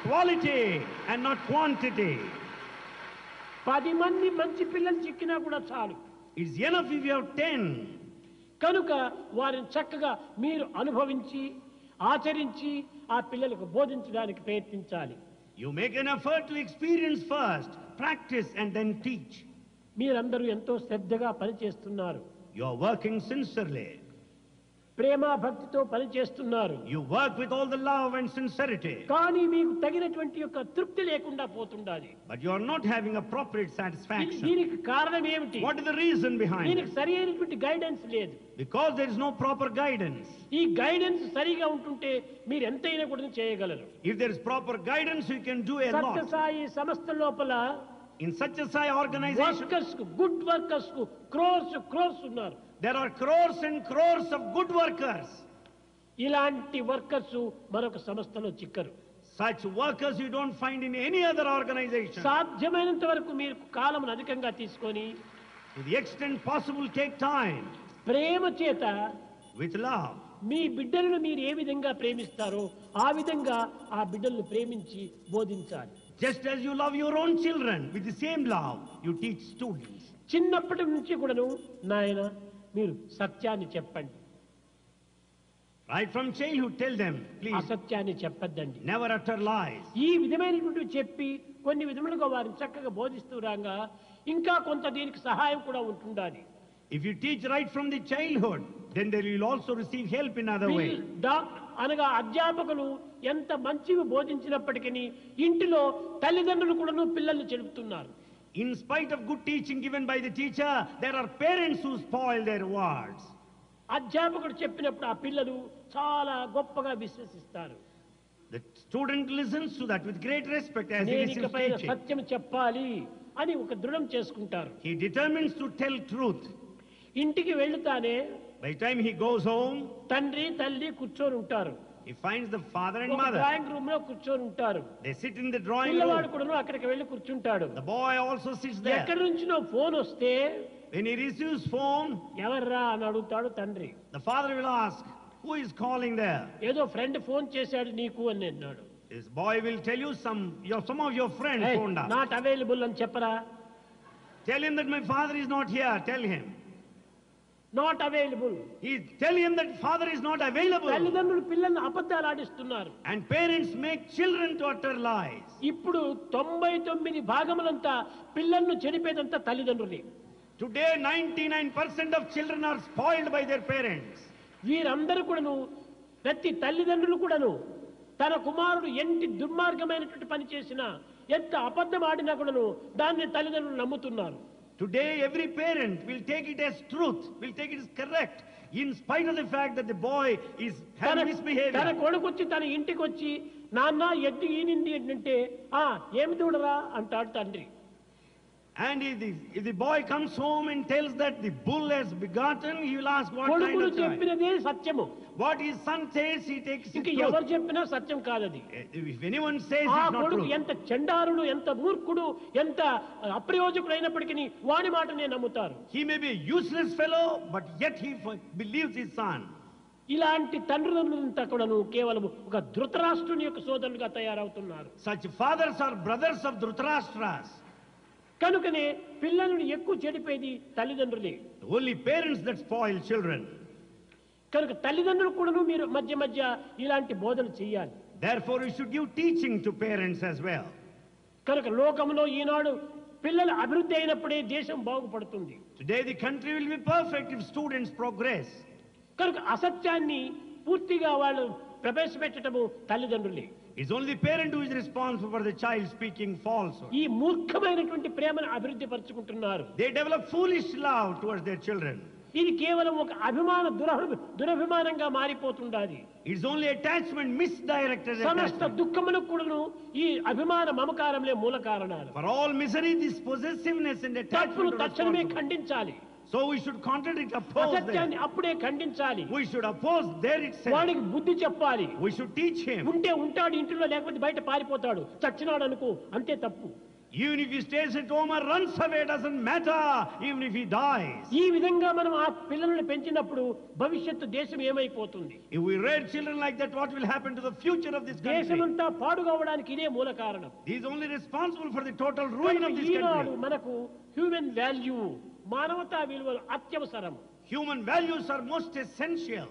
quality and not quantity. 10 మంది మంచి పిల్లలు చిక్కినా కూడా చాలు. It's enough if you have 10. కనుక వారిని చక్కగా మీరు అనుభవించి ఆచరించి ఆ పిల్లలకు బోధించడానికి ప్రయత్నించాలి. You make an effort to experience first, practice and then teach. మీరందరూ ఎంతో శ్రద్ధగా పనిచేస్తున్నారు. You are working sincerely. ప్రేమ భక్తితో పనిచేస్తున్నారు. You work with all the love and sincerity. కానీ మీకు తగినటువంటి యొక్క తృప్తి లేకుండా పోతుండాలి. But you are not having appropriate satisfaction. దీనికి కారణం ఏమిటి? What is the reason behind దీనికి it? సరి అయినటువంటి గైడెన్స్ లేదు. Because there is no proper guidance. ఈ గైడెన్స్ సరిగా ఉంటుంటే మీరు ఎంతైనా కూడా చేయగలరు. If there is proper guidance, you can do a lot. Sathya Sai సంస్థ లోపల In such a Sai organization, workers కు, గుడ్ వర్కర్స్ కు క్రోర్స్ ఉన్నారు. there are crores and crores of good workers. ఇలాంటి వర్కర్స్ మరొక సంస్థలో చిక్కరు. Such workers you don't find in any other organization. సాధ్యమైనంత వరకు మీరు కాలమును అధికంగా తీసుకొని To the extent possible, take time ప్రేమ చేత with love. మీ బిడ్డలను మీరు ఏ విధంగా ప్రేమిస్తారో ఆ విధంగా ఆ బిడ్డలను ప్రేమించి బోధించాలి. Just as you love your own children, with the same love, you teach students. చిన్నప్పటి నుంచి కూడాను నాయన మీరు సత్యాన్ని చెప్పండి, Right from childhood, tell them, please, అసత్యాన్ని చెప్పద్దండి. never utter lies. ఈ విధమైనటువంటి చెప్పి కొన్ని విధములుగా వారిని చక్కగా బోధిస్తూ రాగా ఇంకా కొంత దీనికి సహాయం కూడా ఉంటుండాలి. If you teach right from the childhood, then they will also receive help in other way. అనగా అధ్యాపకులు ఎంత మంచివి బోధించినప్పటికీ ఇంటిలో తల్లిదండ్రులు కూడాను పిల్లల్ని చెడుపుతున్నారు. In spite of good teaching given by the teacher, there are parents who spoil their words. అధ్యాపకుడు చెప్పినప్పుడు ఆ పిల్లలు చాలా గొప్పగా విశ్వసిస్తారు. The student listens to that with great respect as he నేను listens ఇకపై to teaching. సత్యం చెప్పాలి అని ఒక దృఢం చేసుకుంటారు. He determines to tell truth. ఇంటికి వెళ్తానే By the time he goes home, తండ్రి తల్లి కూర్చొని ఉంటారు. he finds the father and ఒక mother. డ్రాయింగ్ రూమ్ లో కూర్చొని ఉంటారు. They sit in the drawing పిల్లవాడు room. కూడా అక్కడికి వెళ్లి కూర్చుంటాడు. The boy also sits there. ఎక్కడి నుంచినో ఫోన్ వస్తే When he receives phone, ఎవర్రా అని అడుగుతాడు తండ్రి. the father will ask, who is calling there? ఏదో ఫ్రెండ్ ఫోన్ చేశాడు నీకు అని అన్నాడు. This boy will tell you some of your friends phoned up. Not available అని చెప్పరా. Tell him that my father is not here. Tell him. Not available. Tell him that father is not available. తల్లిదండ్రులు పిల్లల్ని అబద్ధాలు ఆడిస్తున్నారు. And parents make children to utter lies. ఇప్పుడు 99 భాగములంతా పిల్లలను చెడిపేదంతా తల్లిదండ్రులే. Today 99% of children are spoiled by their parents. వీరందరూ కూడాను ప్రతి తల్లిదండ్రులు కూడాను తన కుమారుడు ఎంత దుర్మార్గమైనటువంటి పని చేసినా ఎంత అబద్ధం ఆడినా కూడాను దాన్ని తల్లిదండ్రులు నమ్ముతున్నారు. Today every parent will take it as truth, will take it as correct, in spite of the fact that the boy is having తన misbehavior. కొడుకు వచ్చి తన ఇంటికి వచ్చి నాన్న ఎద్దు ఈనింది ఏంటంటే ఏమి దూడరా అంటాడు తండ్రి. And if the boy comes home and tells that the bull has begotten, he will ask what kind కొడుకులు of child. చెప్పినదే సత్యము. What his son says, he takes it ఇంక truth. ఎవరు చెప్పినా సత్యం కాదది. If anyone says ఆ it's not కొడుకు true, ఎంత చండారుడు, ఎంత మూర్ఖుడు, ఎంత అప్రయోజకుడు అయినప్పటికీ వాడి మాటనే నమ్ముతారు. he may be a useless fellow, but yet he believes his son. ఇలాంటి తండ్రులంతా కూడాను కేవలం ఒక ధృతరాష్ట్రుని యొక్క సోదరులుగా తయారవుతున్నారు. Such fathers are brothers of Dhritarashtra's. కనుకనే పిల్లలను ఎక్కువ చెడిపేది తల్లిదండ్రులే. The only parents that spoil children. కనుక తల్లిదండ్రులు కూడాను మీరు మధ్య మధ్య ఇలాంటి బోధనలు చేయాలి. Therefore, you should give teaching to parents as well. కనుక లోకంలో ఈనాడు పిల్లల అభివృద్ధి అయినప్పుడే దేశం బాగుపడుతుంది. Today, the country will be perfect if students progress. కనుక అసత్యాన్ని పూర్తిగా వాళ్ళు ప్రవేశపెట్టడము తల్లిదండ్రులే. It's only the parent who is responsible for the child speaking falsehood. ఈ మూర్ఖమైనటువంటి ప్రేమను అభివృద్ధి పరుచుకుంటున్నారు. They develop foolish love towards their children. ఇది కేవలం ఒక అభిమాన దురభిమానంగా మారిపోతుండాలి. It's only attachment, misdirected సమస్త attachment. దుఃఖములకు కూడాను ఈ అభిమాన మమకారంలే మూల కారణాలు. For all misery, this possessiveness and తప్పును attachment are తక్షణమే responsible. ఖండించాలి. So we should contradict, oppose అసత్యాన్ని them. అప్పుడే ఖండించాలి. We should oppose there itself. వాడికి బుద్ధి చెప్పాలి. We should teach him. ఉంటే ఉంటాడు ఇంటిలో, లేకపోతే బయట పారిపోతాడు, చచ్చినాడు అనుకో, అంతే తప్పు. Even if he stays at home or runs away, doesn't matter, even if he dies. ఈ విధంగా మనం ఆ పిల్లల్ని పెంచినప్పుడు భవిష్యత్తు దేశం ఏమైపోతుంది? If we rear children like that, what will happen to the future of this country? దేశమంతా పాడుగావడానికి ఇదే మూల కారణం. He is only responsible for the total ruin of this Eenadu country. మనకు హ్యూమన్ వాల్యూ, మానవతా విలువలు అత్యవసరం. Human values are most essential.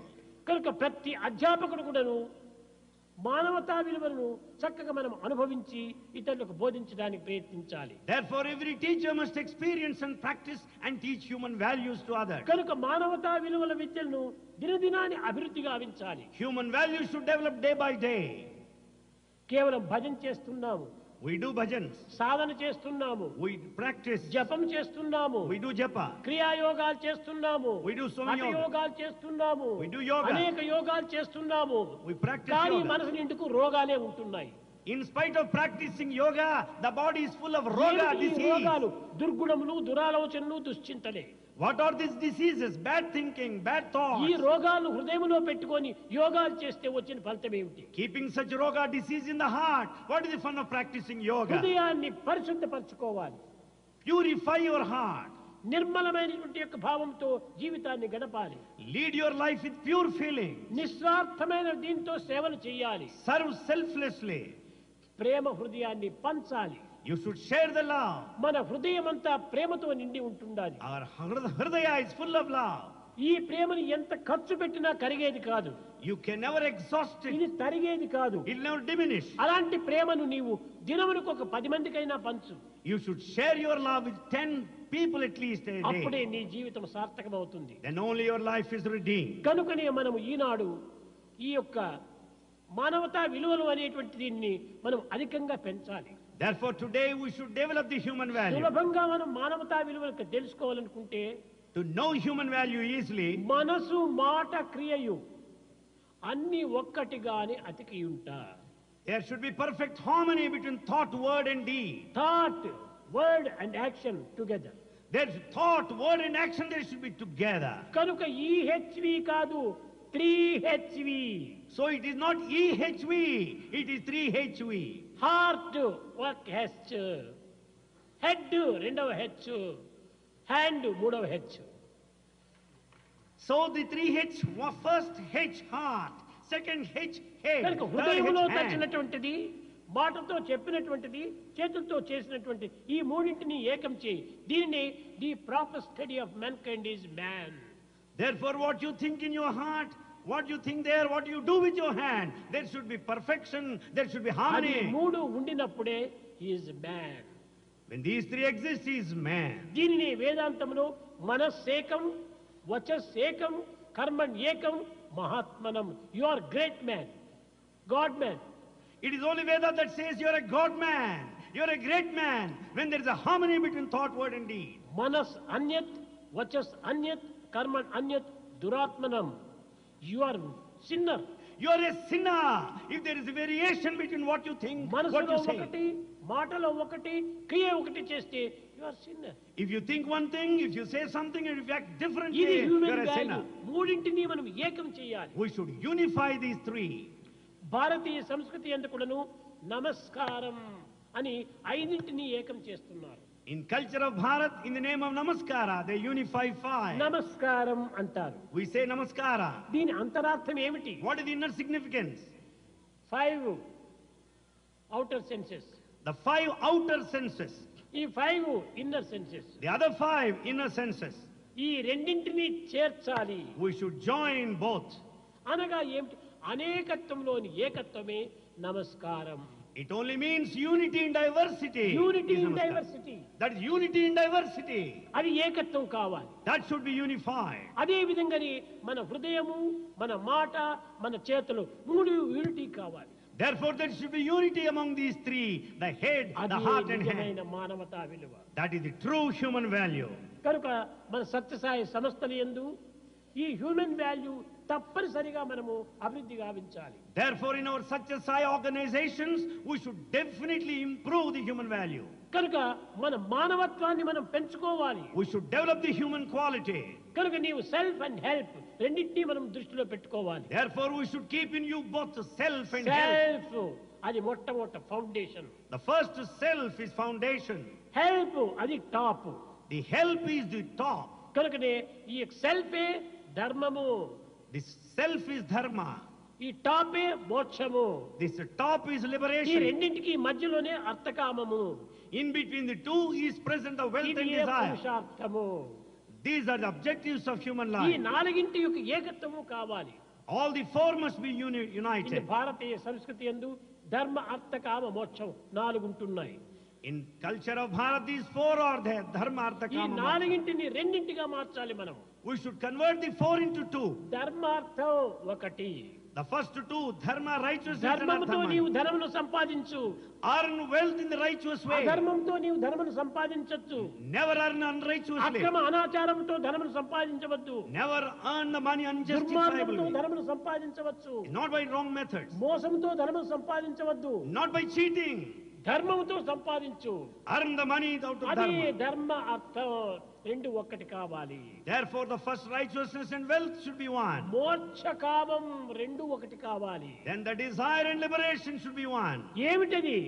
కనుక ప్రతి అధ్యాపకుడు కూడాను మానవతా విలువలను చక్కగా మనం అనుభవించి ఇతరులకు బోధించడానికి ప్రయత్నించాలి. Therefore, every teacher must experience and practice and teach human values to others. కనుక మానవతా విలువల విద్యలను దినదినాన్ని అభివృద్ధి గావించాలి. Human values should develop day by day. కేవలం భజన చేస్తున్నాము, We do bhajans. సాధన చేస్తున్నాము, We practice. జపం చేస్తున్నాము, We do japa. క్రియాయోగాలు చేస్తున్నాము, We do so many yoga. యోగాలు చేస్తున్నాము, We do yoga. అనేక యోగాలు చేస్తున్నాము. We practice కానీ yoga. మనసు నిండుకు రోగాలే ఉంటున్నాయి. In spite of practicing yoga, the body is full of roga, ఏమిటి ఈ disease. రోగాలు? దుర్గుణములు, దురాలోచనలు, దుశ్చింతలే. What are these diseases? Bad thinking, bad ఈ thoughts. రోగాలు హృదయంలో పెట్టుకొని యోగాలు చేస్తే వచ్చిన ఫలితం ఏమిటి? Keeping such roga disease in the heart. What is the fun of practicing yoga? హృదయాన్ని పరిశుద్ధపరచుకోవాలి. Purify your heart. నిర్మలమైనటువంటి యొక్క భావంతో జీవితాన్ని గడపాలి. Lead your life with pure feeling. నిస్వార్థమైన దీంతో సేవలు చేయాలి. Serve selflessly. ప్రేమ హృదయాన్ని పంచాలి. You should share the love. మన హృదయం అంతా ప్రేమతో నిండి ఉంటుండాలి. Our hridaya is full of love. ఈ ప్రేమని ఎంత ఖర్చు పెట్టినా కరిగేది కాదు, You can never exhaust ఇది it. తరిగేది కాదు. It will never diminish. అలాంటి ప్రేమను నీవు దినమునకు ఒక 10 మందికైనా పంచు. You should share your love with 10 people at least a అప్పుడే day. నీ జీవితం సార్థకమవుతుంది. Then only your life is redeemed. కనుకనే మనము ఈనాడు ఈ యొక్క మానవతా విలువలు అనేటువంటి దీన్ని మనం అధికంగా పెంచాలి. Therefore, today we should develop the human value. సులభంగా మనం మానవతా విలువలకు తెలుసుకోవాలనుకుంటే To know human value easily, మనసు, మాట, క్రియయు అన్ని ఒక్కటిగానే అతికియుంట. there should be perfect harmony between thought, word, and deed. Thought, word and action together. There's thought, word, and action, they should be together. కనుక EHV కాదు, 3HV. So it is not EHV, it is 3HV. Heart ఒక H, head రెండవ H, hand మూడవ H. So the 3H, first H, heart, second H, head, కనుక third హృదయంలో H, hand. తచ్చినటువంటిది, మాటతో చెప్పినటువంటిది, చేతులతో చేసినటువంటి ఈ మూడింటిని ఏకం చేయి. దీనిని the proper study of man kind is man. Therefore, what you think in your heart, what you think there, what you do with your hand, there should be perfection, there should be అది harmony. మూడు ఉండినప్పుడే is man. When these three exist, he is man. దీనిని వేదాంతములో మనస్సేకం, వచస్సేకం, కర్మణ్ ఏకం, మహాత్మనం. You are great man, god man. It is only Veda that says you are a God man, you are a great man, when there is a harmony between thought, word, and deed. మనస్ అన్యత్, వచస్ అన్యత్, కర్మణ్ అన్యత్, దురాత్మనం. You are sinner. You are a sinner if there is a variation between what you think, what మనసులో you say. ఒకటి, మాటలో ఒకటి, క్రియ ఒకటి చేస్తే you are sinner. If you think one thing, if you say something, and if you act differently, ఇది you human are a value. sinner. మూడింటిని మనం ఏకం చేయాలి. We should unify these three. భారతీయ సంస్కృతి ఎందుకును నమస్కారం అని 5 ఏకం చేస్తున్నారు. In culture of Bharat, in the name of Namaskara, they unify 5. నమస్కారం అంటారు. We say Namaskara. దీని అంతరార్థం ఏమిటి? What is the inner significance? 5 outer senses, The 5 outer senses, ఈ 5 inner senses. the other 5 inner senses. ఈ రెండింటిని చేర్చాలి. We should join both. అనగా ఏమిటి? అనేకత్వంలోని ఏకత్వమే నమస్కారం. It only means unity in diversity. Unity is in Namaskara. Diversity. That is unity in diversity. అది ఏకత్వం కావాలి. That should be unified. అదే విధంగానే మన హృదయము, మన మాట, మన చేతులు మూడు యూనిటీ కావాలి. Therefore, there should be unity among these three, the head, the అది heart, and నిజమైన hand. మానవతా విలువ. That is the true human value. కనుక మన సత్యసాయి సంస్థల యందు ఈ హ్యూమన్ వాల్యూ తప్పనిసరిగా మనము అభివృద్ధి గావించాలి. Therefore, in our Satya Sai organizations, we should definitely improve the human value. కనుక మన మానవత్వాన్ని మనం పెంచుకోవాలి. We should develop the human quality. కనుక నీవు సెల్ఫ్ అండ్ హెల్ప్ రెండింటినీ మనం దృష్టిలో పెట్టుకోవాలి. Therefore, we should keep in you both the self and help. Self అది మొట్టమొదటి foundation. The first self is foundation. Help అది top. The help is the top. కనుకనే ఈ సెల్ఫే ధర్మము, This self is dharma. ఈ టాపే మోక్షము. This top is ఈ liberation. రెండింటికి మధ్యలోనే అర్థకామము. In between the two is present the wealth ఇది and A desire. పురుషార్థము. These are the objectives of human ఈ life. 4 యొక్క ఏకత్వము కావాలి. All the four must be ఇది united. భారతీయ సంస్కృతి యందు ధర్మ అర్థ కామ మోక్షం 4 ఉంటున్నాయి. In culture of Bharat, these four are there. Dharma, Artha, ఈ Kama, Moksha. 4ంటిని రెండింటిగా మార్చాలి మనం. We should convert the four into two. ధర్మార్థం ఒకటి. The first two, dharma, righteousness, and ధర్మంతో నీవు artha. ధనమును సంపాదించు. Earn wealth in the righteous way. అధర్మంతో నీవు ధనమును సంపాదించవచ్చు. Never earn unrighteously. అక్రమ అనాచారంతో ధనమును సంపాదించవద్దు. Never earn the money దుర్మార్గంతో unjustifiably. ధనమును సంపాదించవచ్చు. Not by wrong methods. మోసంతో ధనమును సంపాదించవద్దు. Not by cheating. ధర్మంతో సంపాదించు. Earn the money out of అదే dharma. ధర్మ అర్థం రెండు ఒక్కటి కావాలి. Therefore, the first righteousness and wealth should be one. మోక్ష కామం రెండు ఒకటి కావాలి. Then the desire and liberation should be one. ఏమిటది?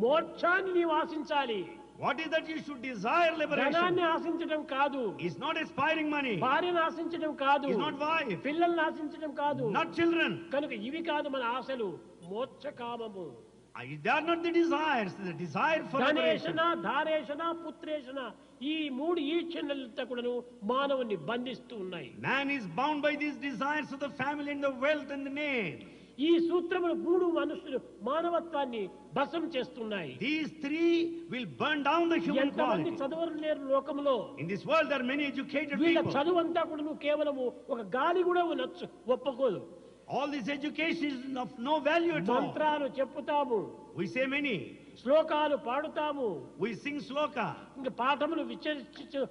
మోక్షాన్ని నీవు ఆశించాలి. What is that you should desire liberation? ధనాన్ని ఆశించడం కాదు. Is not aspiring money. భార్యను ఆశించడం కాదు. Is not wife. పిల్లల్ని ఆశించడం కాదు. Not children. కనుక ఇవి కాదు మన ఆశలు. మోక్ష కామము. They are not the desires. The desire for liberation. ధనేషణ ధారేషణ పుత్రేషణ ఈ 3 ఈచ్ఛనలతో కూడాను మానవుని బంధిస్తూ ఉన్నాయి. Man is bound by these desires of the family and the wealth and the name. ఈ సూత్రములు 3 మనుషులు మానవత్వాన్ని భస్మం చేస్తున్నాయి. These three will burn down the human ఎంతమంది quality. చదువులు లేరు లోకంలో. In this world there are many educated వీళ్ళ people. చదువు అంతా కూడాను కేవలము ఒక గాలి కూడా ఒప్పుకోదు. All this education is of no value at all. మంత్రాలు చెప్పుతాము. We say many. శ్లోకాలు పాడుతాము. We sing sloka. ఇంకా పాఠములు విచరించు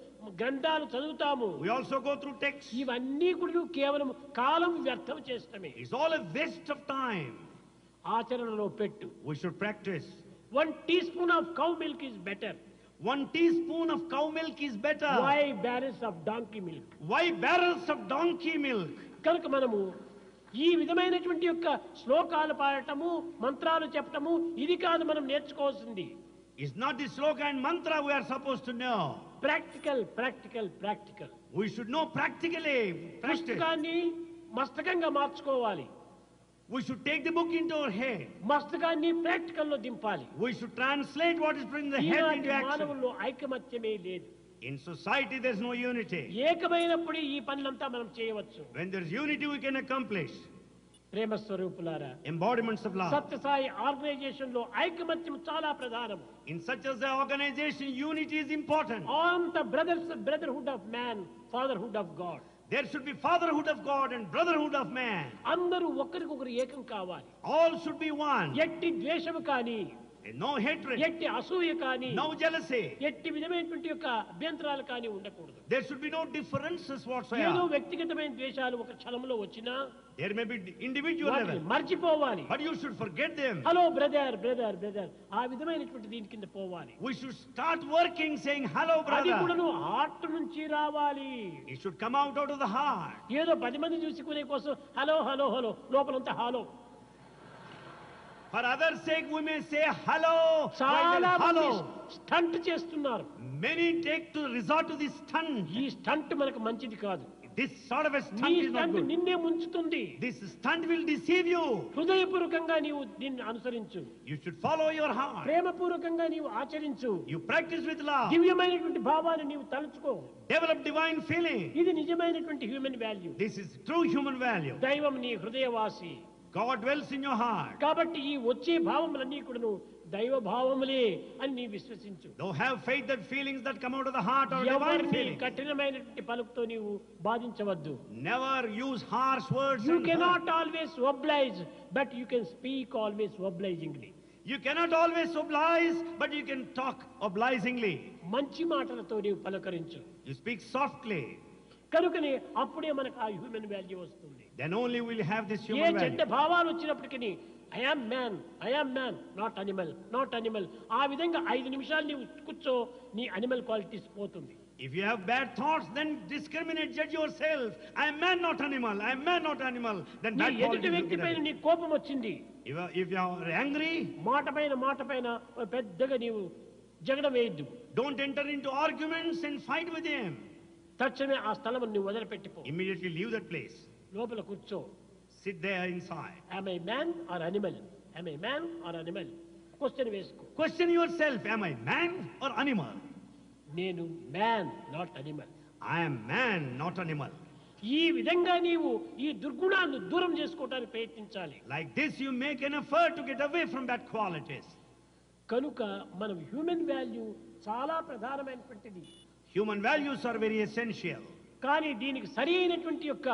గ్రంథాలు చదువుతాము. We also go through texts. ఇవన్నీ కూడా కేవలం కాలం వ్యర్థం చేస్తమే. It's all a waste of time. ఆచరణలో పెట్టు. We should practice. 1 teaspoon of cow milk is better. 1 teaspoon of cow milk is better. Why barrels of donkey milk? Why barrels of donkey milk? కనుక మనము ఈ విధమైనటువంటి యొక్క శ్లోకాలు పాడటము మంత్రాలు చెప్పటము ఇది కాదు మనం నేర్చుకోవాల్సింది. It's not the sloka and mantra we are supposed to know. Practical practical practical. We should know practically. Practice. పుస్తకాన్ని మస్తకంగా మార్చుకోవాలి. We should take the book into our head. మస్తకాన్ని ప్రాక్టికల్ లో దింపాలి. We should translate what is in the head ఈనాటి into action. మానవుల్లో ఐకమత్యమే లేదు. In society there's no unity. ఏకమైనప్పుడు ఈ పనులంతా మనం చేయవచ్చు. When there's unity we can accomplish. ప్రేమ స్వరూపులారా, Embodiments of love. Sathya Sai organisation లో ఐకమత్యం చాలా ప్రధానం. In such as the organization, unity is important. On the brotherhood of man fatherhood of God. There should be fatherhood of God and brotherhood of man. అందరూ ఒకరికొకరు ఏకం కావాలి. All should be one. ఎట్టి ద్వేషము కానీ, No hatred. ఎట్టి అసూయ కానీ, No jealousy. ఎట్టి విధమైనటువంటి యొక్క అభ్యంతరాలు కానీ ఉండకూడదు. There should be no differences ఏదో whatsoever. వ్యక్తిగతమైన ద్వేషాలు ఒక క్షణంలో వచ్చినా There may be individual వాటిని level, మర్చిపోవాలి. but you should forget them. Hello brother brother brother ఆ విధమైనటువంటి దీని కింద పోవాలి. We should start working saying hello అది brother. కూడా హార్ట్ నుంచి రావాలి. It should come out of the heart. ఏదో 10 మంది చూసుకునే కోసం హలో హలో హలో లోపలంతా hello. For others' sake we may say hello. while చాలా there's మంది hello. స్టంట్ చేస్తున్నారు. Many take to resort to this stunt. ఈ స్టంట్ మనకు మంచిది కాదు. This sort of a నీ stunt is not stunt good. నిన్నే ముంచుతుంది. This stunt will deceive you. హృదయపూర్వకంగా నీవు దీన్ని అనుసరించు. You should follow your heart. ప్రేమపూర్వకంగా నీవు ఆచరించు. You practice with love. దివ్యమైనటువంటి భావాన్ని నీవు తలుచుకో. Develop divine feeling. ఇది నిజమైనటువంటి human value. This is true human value. దైవం నీ హృదయవాసి. God dwells in your heart. కాబట్టి ఈ వచ్చే భావములన్నీ కూడాను దైవ భావములే అని నీ విశ్వసించు. Though have faith that feelings that come out of the heart are divine ఎవరిని feelings. కఠినమైనటువంటి పలుకుతో నీవు బాధించవద్దు. Never use harsh words. You and cannot always oblige, but you can speak always obligingly. You cannot always oblige, but you can talk obligingly. మంచి మాటలతో నీవు పలకరించు. You speak softly. కనుకనే అప్పుడే మనకు ఆ హ్యూమన్ వాల్యూ వస్తుంది. Then only we'll have this A human చెడ్డ value. భావాలు వచ్చినప్పటికీ I am man not animal not animal ఆ విధంగా 5 నిమిషాలు నీవు కూర్చో నీ అనిమల్ క్వాలిటీస్ పోతుంది. If you have bad thoughts, then discriminate, judge yourself. I am man, not animal. I am man, not animal. Then నీ that ఎదుటి quality will వ్యక్తి get పైన added. నీ కోపం వచ్చింది. If you are angry, మాట పైన పెద్దగా నీవు జగడం వేయద్దు. don't enter into arguments and fight with him. తక్షణమే ఆ స్థలం నువ్వు వదిలిపెట్టిపో. Immediately leave that place. లోపల కూర్చో. Sit there inside. Am I man or animal? Am I man or animal? Question వేసుకో. Question yourself, am I man or animal? నేను man not animal. I am man, not animal. ఈ విధంగా నీవు ఈ దుర్గుణాలను దూరం చేసుకోవడానికి ప్రయత్నించాలి. Like this, you make an effort to get away from that qualities. కనుక మనం హ్యూమన్ వాల్యూ చాలా ప్రధానమైనటువంటిది. Human values are very essential. కానీ దీనికి సరి అయినటువంటి యొక్క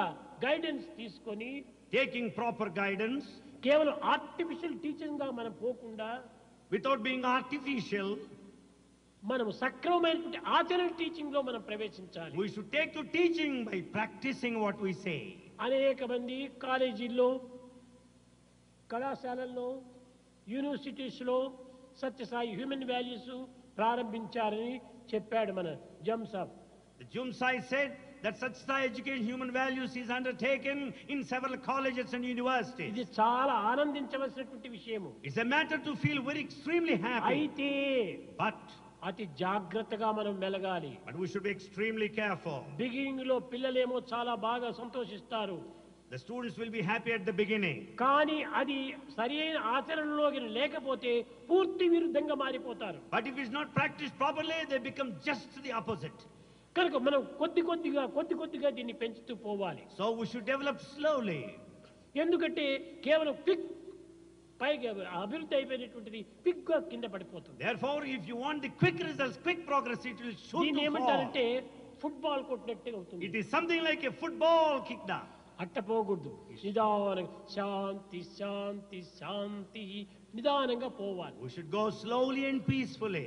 గైడెన్స్ తీసుకొని Taking proper guidance, కేవలం ఆర్టిఫిషియల్ టీచింగ్ గా మనం పోకుండా without being artificial, మనం సక్రమమైనటువంటి ఆచరణ టీచింగ్ లో మనం ప్రవేశించాలి. we should take to teaching by practicing what we say. అనేక మంది కాలేజీల్లో, కళాశాలల్లో, యూనివర్సిటీస్లో సత్యసాయి హ్యూమన్ వాల్యూస్ ప్రారంభించారని చెప్పాడు మన జంసాబ్. The Jumsai said that Satsai education human values is undertaken in several colleges and universities. ఇది చాలా ఆనందించవలసినటువంటి విషయము. It's a matter to feel very extremely happy. అయితే But అతి జాగ్రత్తగా మనం మెలగాలి. we should be extremely careful. Beginning లో పిల్లలేమో చాలా బాగా సంతోషిస్తారు. The students will be happy at the beginning. కానీ అది సరైన ఆచరణలోకి లేకపోతే పూర్తి విరుద్ధంగా మారిపోతారు. But if it's not practiced properly, they become just the opposite. కనుక మనం కొద్ది కొద్దిగా దీన్ని పెంచుతూ పోవాలి. So we should develop slowly. ఎందుకంటే కేవలం క్విక్ పైగా అభివృద్ధి అయిపోయినటువంటిది క్విక్ గా కింద పడిపోతుంది. Therefore, if you want the quick results, quick progress, it will shoot దీన్ని to fall. ఏమంటారంటే ఫుట్బాల్ కొట్టినట్టుగా అవుతుంది. It is something like a football kick down. అట్ట పోకూడదు. నిదానంగా శాంతి శాంతి శాంతి నిదానంగా పోవాలి. We should go slowly and peacefully.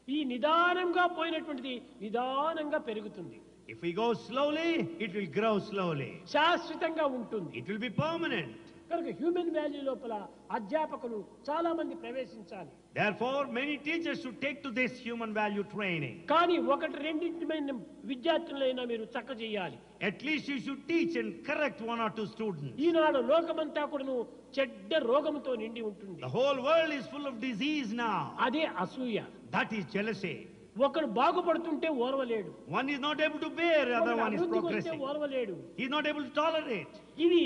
ఈ నిదానంగా పోయినటువంటిది నిదానంగా పెరుగుతుంది. If we go slowly, it will grow slowly. శాశ్వతంగా ఉంటుంది. It will be permanent. కనుక హ్యూమన్ వాల్యూ లోపల అధ్యాపకులు చాలా మంది ప్రవేశించాలి. Therefore, many teachers should take to this human value training. కానీ ఒకటి రెండింటిమైన విద్యార్థులైనా మీరు చక్క చేయాలి. At least you should teach and correct one or two students. ఈనాడు లోకమంతా కూడాను చెడ్డ రోగంతో నిండి ఉంటుంది. The whole world is full of disease now. అదే అసూయ. That is jealousy. ఒకడు బాగుపడుతుంటే ఓర్వలేడు. One is not able to bear, other one is అభివృద్ధికి వస్తే progressing. ఓర్వలేడు. He is not able to tolerate. ఇది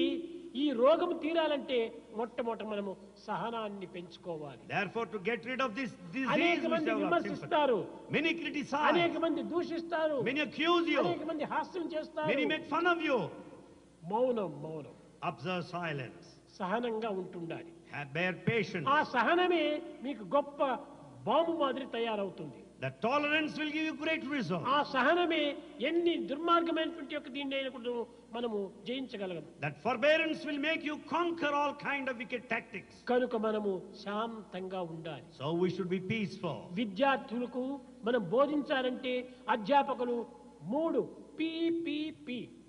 ఈ రోగం తీరాలంటే మొట్టమొదట మనము సహనాన్ని పెంచుకోవాలి. Therefore, to get rid of this disease, అనేక we మంది develop sympathy. విమర్శిస్తారు, Many criticize, అనేక మంది దూషిస్తారు, many accuse you, అనేక మంది హాస్యం చేస్తారు. many make fun of you. మౌనం మౌనం Observe silence. సహనంగా ఉంటుండాలి. Bear patience. ఆ సహనమే మీకు గొప్ప బాంబు మాదిరి తయారవుతుంది. The tolerance will give you great results. ఆ సహనమే ఎన్ని దుర్మార్గమైనటువంటి యొక్క దీన్ని అయినా కూడా మనము జయించగలం. That forbearance will make you conquer all kind of wicked tactics. కనుక మనము శాంతంగా ఉండాలి. So we should be peaceful. విద్యార్థులకు మనం బోధించాలంటే అధ్యాపకులు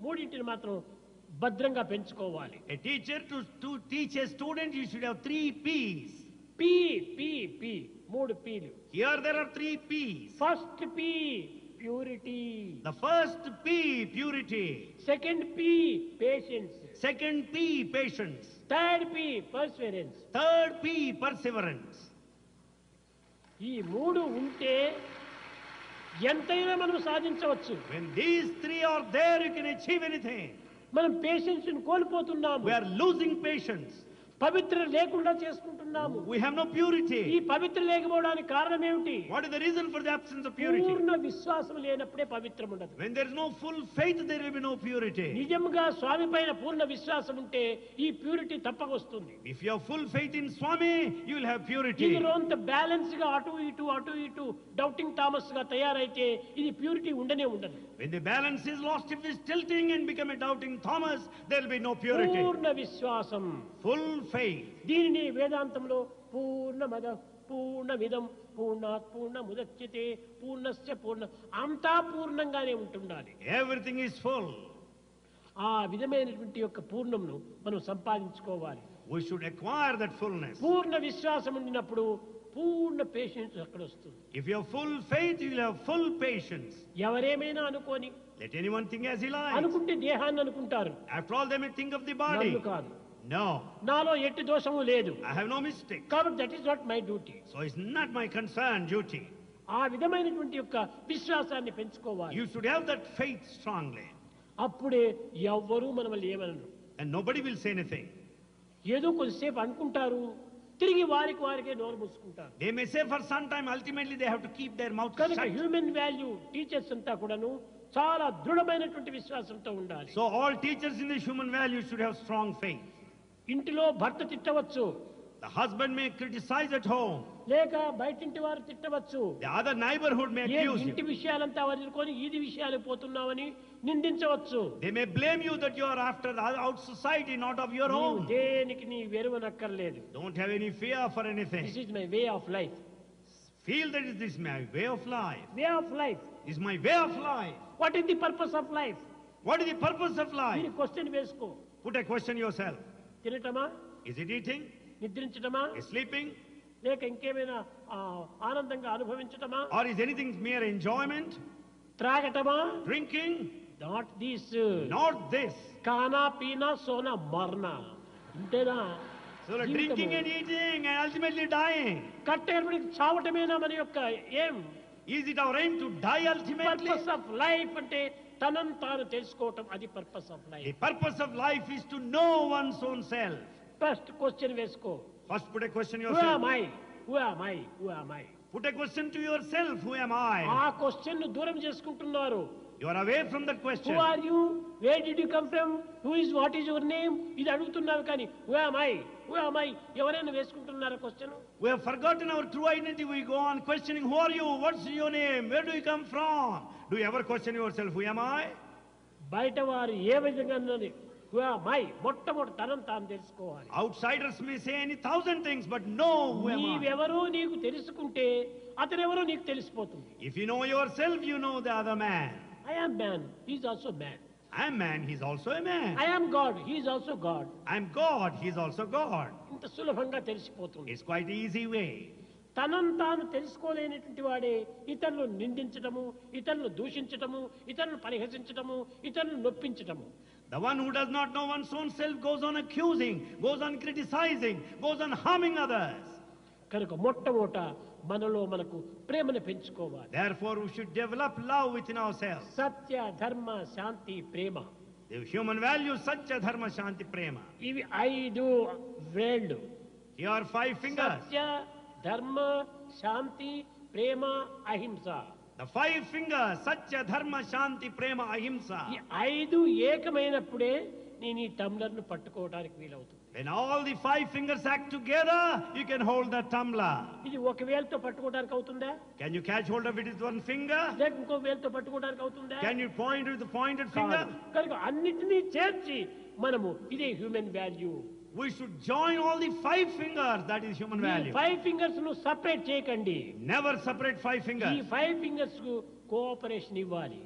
మూడింటిని మాత్రం భద్రంగా పెంచుకోవాలి. A teacher to teach a student, you should have 3 P's. మూడు peel. Here there are 3 P's. First P purity, The first P, purity. Second P patience, Second P, patience. Third P perseverance. Third P, perseverance. ఈ మూడు ఉంటే ఎంతైనా మనం సాధించవచ్చు. When these 3 are there, you can achieve anything. మనం patience కోల్పోతున్నాము. We are losing patience. పవిత్ర లేకుండా చేసుకుంటున్నాము. We have no purity. ఈ పవిత్ర లేకపోవడానికి కారణం ఏమిటి? What is the reason for the absence of purity? పూర్ణ విశ్వాసం లేనప్పుడే పవిత్రం ఉండదు. When there is no full faith, there will be no purity. నిజంగా స్వామి పైన పూర్ణ విశ్వాసం ఉంటే ఈ ప్యూరిటీ తప్పక వస్తుంది. If you have full faith in Swami, you will have purity. ఇందులో అంత బ్యాలెన్స్ గా అటు ఇటు డౌటింగ్ థామస్ గా తయారైతే ఇది ప్యూరిటీ ఉండనే ఉండదు. When the balance is lost, if it is tilting and become a doubting Thomas, there will be no purity. పూర్ణ విశ్వాసం. Full faith. దీనిని వేదాంతంలో పూర్ణమద పూర్ణమిదం పూర్ణాత్ పూర్ణముదచ్యతే పూర్ణస్య పూర్ణ అంతా పూర్ణంగానే ఉంటుండాలి. Everything is full. ఆ విధమైనటువంటి యొక్క పూర్ణంను మనం సంపాదించుకోవాలి. We should acquire that fullness. పూర్ణ విశ్వాసం ఉండినప్పుడు పూర్ణ పేషెన్స్ అక్కడ వస్తుంది. If you have full faith, you will have full patience. ఎవరేమైనా అనుకోని, Let anyone think as he likes. అనుకుంటే దేహాన్ని అనుకుంటారు. After all, they may think of the body. నన్ను కాదు, No, నాలో ఎట్టి దోషము లేదు I have no mistake. కాబట్టి that is not my duty. So it's not my concern, duty. ఆ విధమైనటువంటి యొక్క విశ్వాసాన్ని పెంచుకోవాలి. You should have that faith strongly. అప్పుడే ఎవ్వరూ మనల్ని ఏమనరు. And nobody will say anything. ఏదో కొద్దిసేపు అనుకుంటారు, తిరిగి వారికే నోరు మూసుకుంటారు. They may say for some time, ultimately they have to keep their mouth కనుక shut. హ్యూమన్ వాల్యూ టీచర్స్ అంతా కూడాను చాలా దృఢమైనటువంటి విశ్వాసంతో ఉండాలి. So all teachers in the human value should have strong faith. ఇంటిలో భర్త తిట్టవచ్చు, The husband may criticize at home. లేక బయటింటి వారు తిట్టవచ్చు, The other neighborhood may A accuse ఇంటి you. విషయాలంతా వదులుకొని ఈది విషయాలు పోతున్నావని నిందించవచ్చు. They may blame you that you are after the out society, not of your నీవు own. దేనికి నీ వెరువనక్కర్లేదు. Don't have any fear for this anything. Is my way of life. Feel that is this my way of life. Way of life. Is my way of life. What is the purpose of life? What is the purpose of life? మీరు question వేసుకో. Put a question yourself. తినటమా, Is it eating? నిద్రించటమా, Is sleeping? లేక ఇంకేమైనా ఆనందంగా అనుభవించటమా, Or is anything mere enjoyment? త్రాగటమా? Drinking? Not this. Not this. కానా పీనా సోనా మర్నా, ఇంతేనా? So drinking and eating and ultimately dying. కట్టెబడి చావటమేనా మన యొక్క ఏం? Is it our aim to die ultimately? Purpose of life అంటే తనను తాను తెలుసుకోవటం, అది purpose of The life. purpose of life is to know one's own self. First question వేసుకో. First put a question Who yourself. am I? Who am I? Who am I? Put a question to yourself. Who am I? ఆ question ను దూరం చేసుకుంటున్నారు. You are away from that Who question. are you? Where did you come from? What is your name? ఇది అడుగుతున్నారు కానీ who am I? Who am I? ఎవరైనా వేసుకుంటున్నారా question? We have forgotten our true identity. We go on questioning, who are you? What's your name? Where do you come from? Do you ever question yourself, who am I? బయట వారు ఏ విధంగా అన్నది who am I? మొట్టమొదటి తనను తాను తెలుసుకోవాలి. Outsiders may say any thousand things, but know who am I. నీవెవరో నీకు తెలుసుకుంటే అతనెవరో నీకు తెలిసిపోతుంది. If you know yourself, you know the other man. I am man, he is also man. I am man, he's also a man. I am God, he is also God. I am God, he's also God. ఇంత సులభంగా తెలిసిపోతుంది. It's quite easy way. తనను తాను తెలుసుకోలేనటువంటి వాడే ఇతరులు నిందించటము, ఇతరులు దూషించటము, ఇతరులు పరిహసించటము, ఇతరులు నొప్పించటము. The one who does not know one's own self goes on accusing, goes on criticizing, goes on harming others. కనుక మొట్టమొదట మనలో మనకు ప్రేమను పెంచుకోవాలి. Therefore, we should develop love within ourselves. సత్య, ధర్మ, శాంతి, ప్రేమ. The human values, Satya, Dharma, Shanti, Prema. ఇవి 5 వేళ్ళు. Here are 5 fingers. సత్య, ధర్మ, శాంతి, ప్రేమ, అహింస. The 5 fingers, Satya, Dharma, Shanti, Prema, Ahimsa. ఈ 5 ఏకమైనప్పుడే నేను ఈ టంబ్లర్ను పట్టుకోవడానికి వీలవుతుంది. When all the 5 fingers act together, you can hold the tumbler. ఇది ఒక వేలుతో పట్టుకోవడానికి అవుతుందా? Can you catch hold of it with one finger? లేక ఇంకో వేలుతో పట్టుకోవడానికి అవుతుందా? Can you point with the pointed finger? కాదు. కనుక అన్నిటినీ చేర్చి మనము ఇదే human value. We should join all the 5 fingers, that is human value. 5 fingers ను సెపరేట్ చేయకండి. Never separate 5 ఈ fingers. 5 ఫింగర్స్ కు కోఆపరేషన్ ఇవ్వాలి.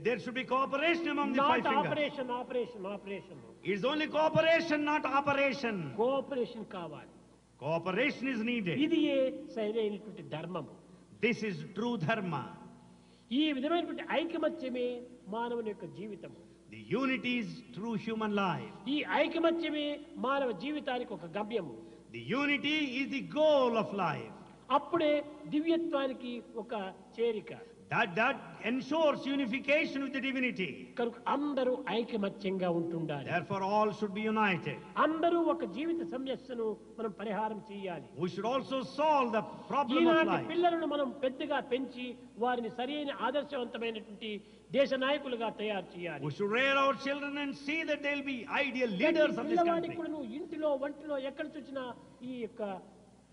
There should be cooperation among the 5 not fingers. Operation. It's only cooperation, not operation. Cooperation కావాలి. Cooperation is needed. ఇది సరైనటువంటి ధర్మము. This is true dharma. ఈ విధమైనటువంటి ఐకమత్యమే మానవుని యొక్క జీవితము. The unity is true human life. ఈ ఐకమత్యమే మానవ జీవితానికి ఒక గమ్యము. The unity is the goal of life. అప్పుడే దివ్యత్వానికి ఒక చేరిక. That ensures unification with the divinity. కనుక అందరూ ఐకమత్యంగా ఉంటుండాలి. Therefore, all should be united. అందరూ ఒక జీవిత సమస్యను మనం పరిహారం చేయాలి. We should also solve the problem of ఈనాటి life. పిల్లలను మనం పెద్దగా పెంచి వారిని సరైన ఆదర్శవంతమైనటువంటి దేశ నాయకులుగా తయారు చేయాలి. We should rear our children and see that they'll be ideal leaders of this పిల్లవాడికి country. కూడా నువ్వు ఇంటిలో వంటిలో ఎక్కడ చూసినా ఈ యొక్క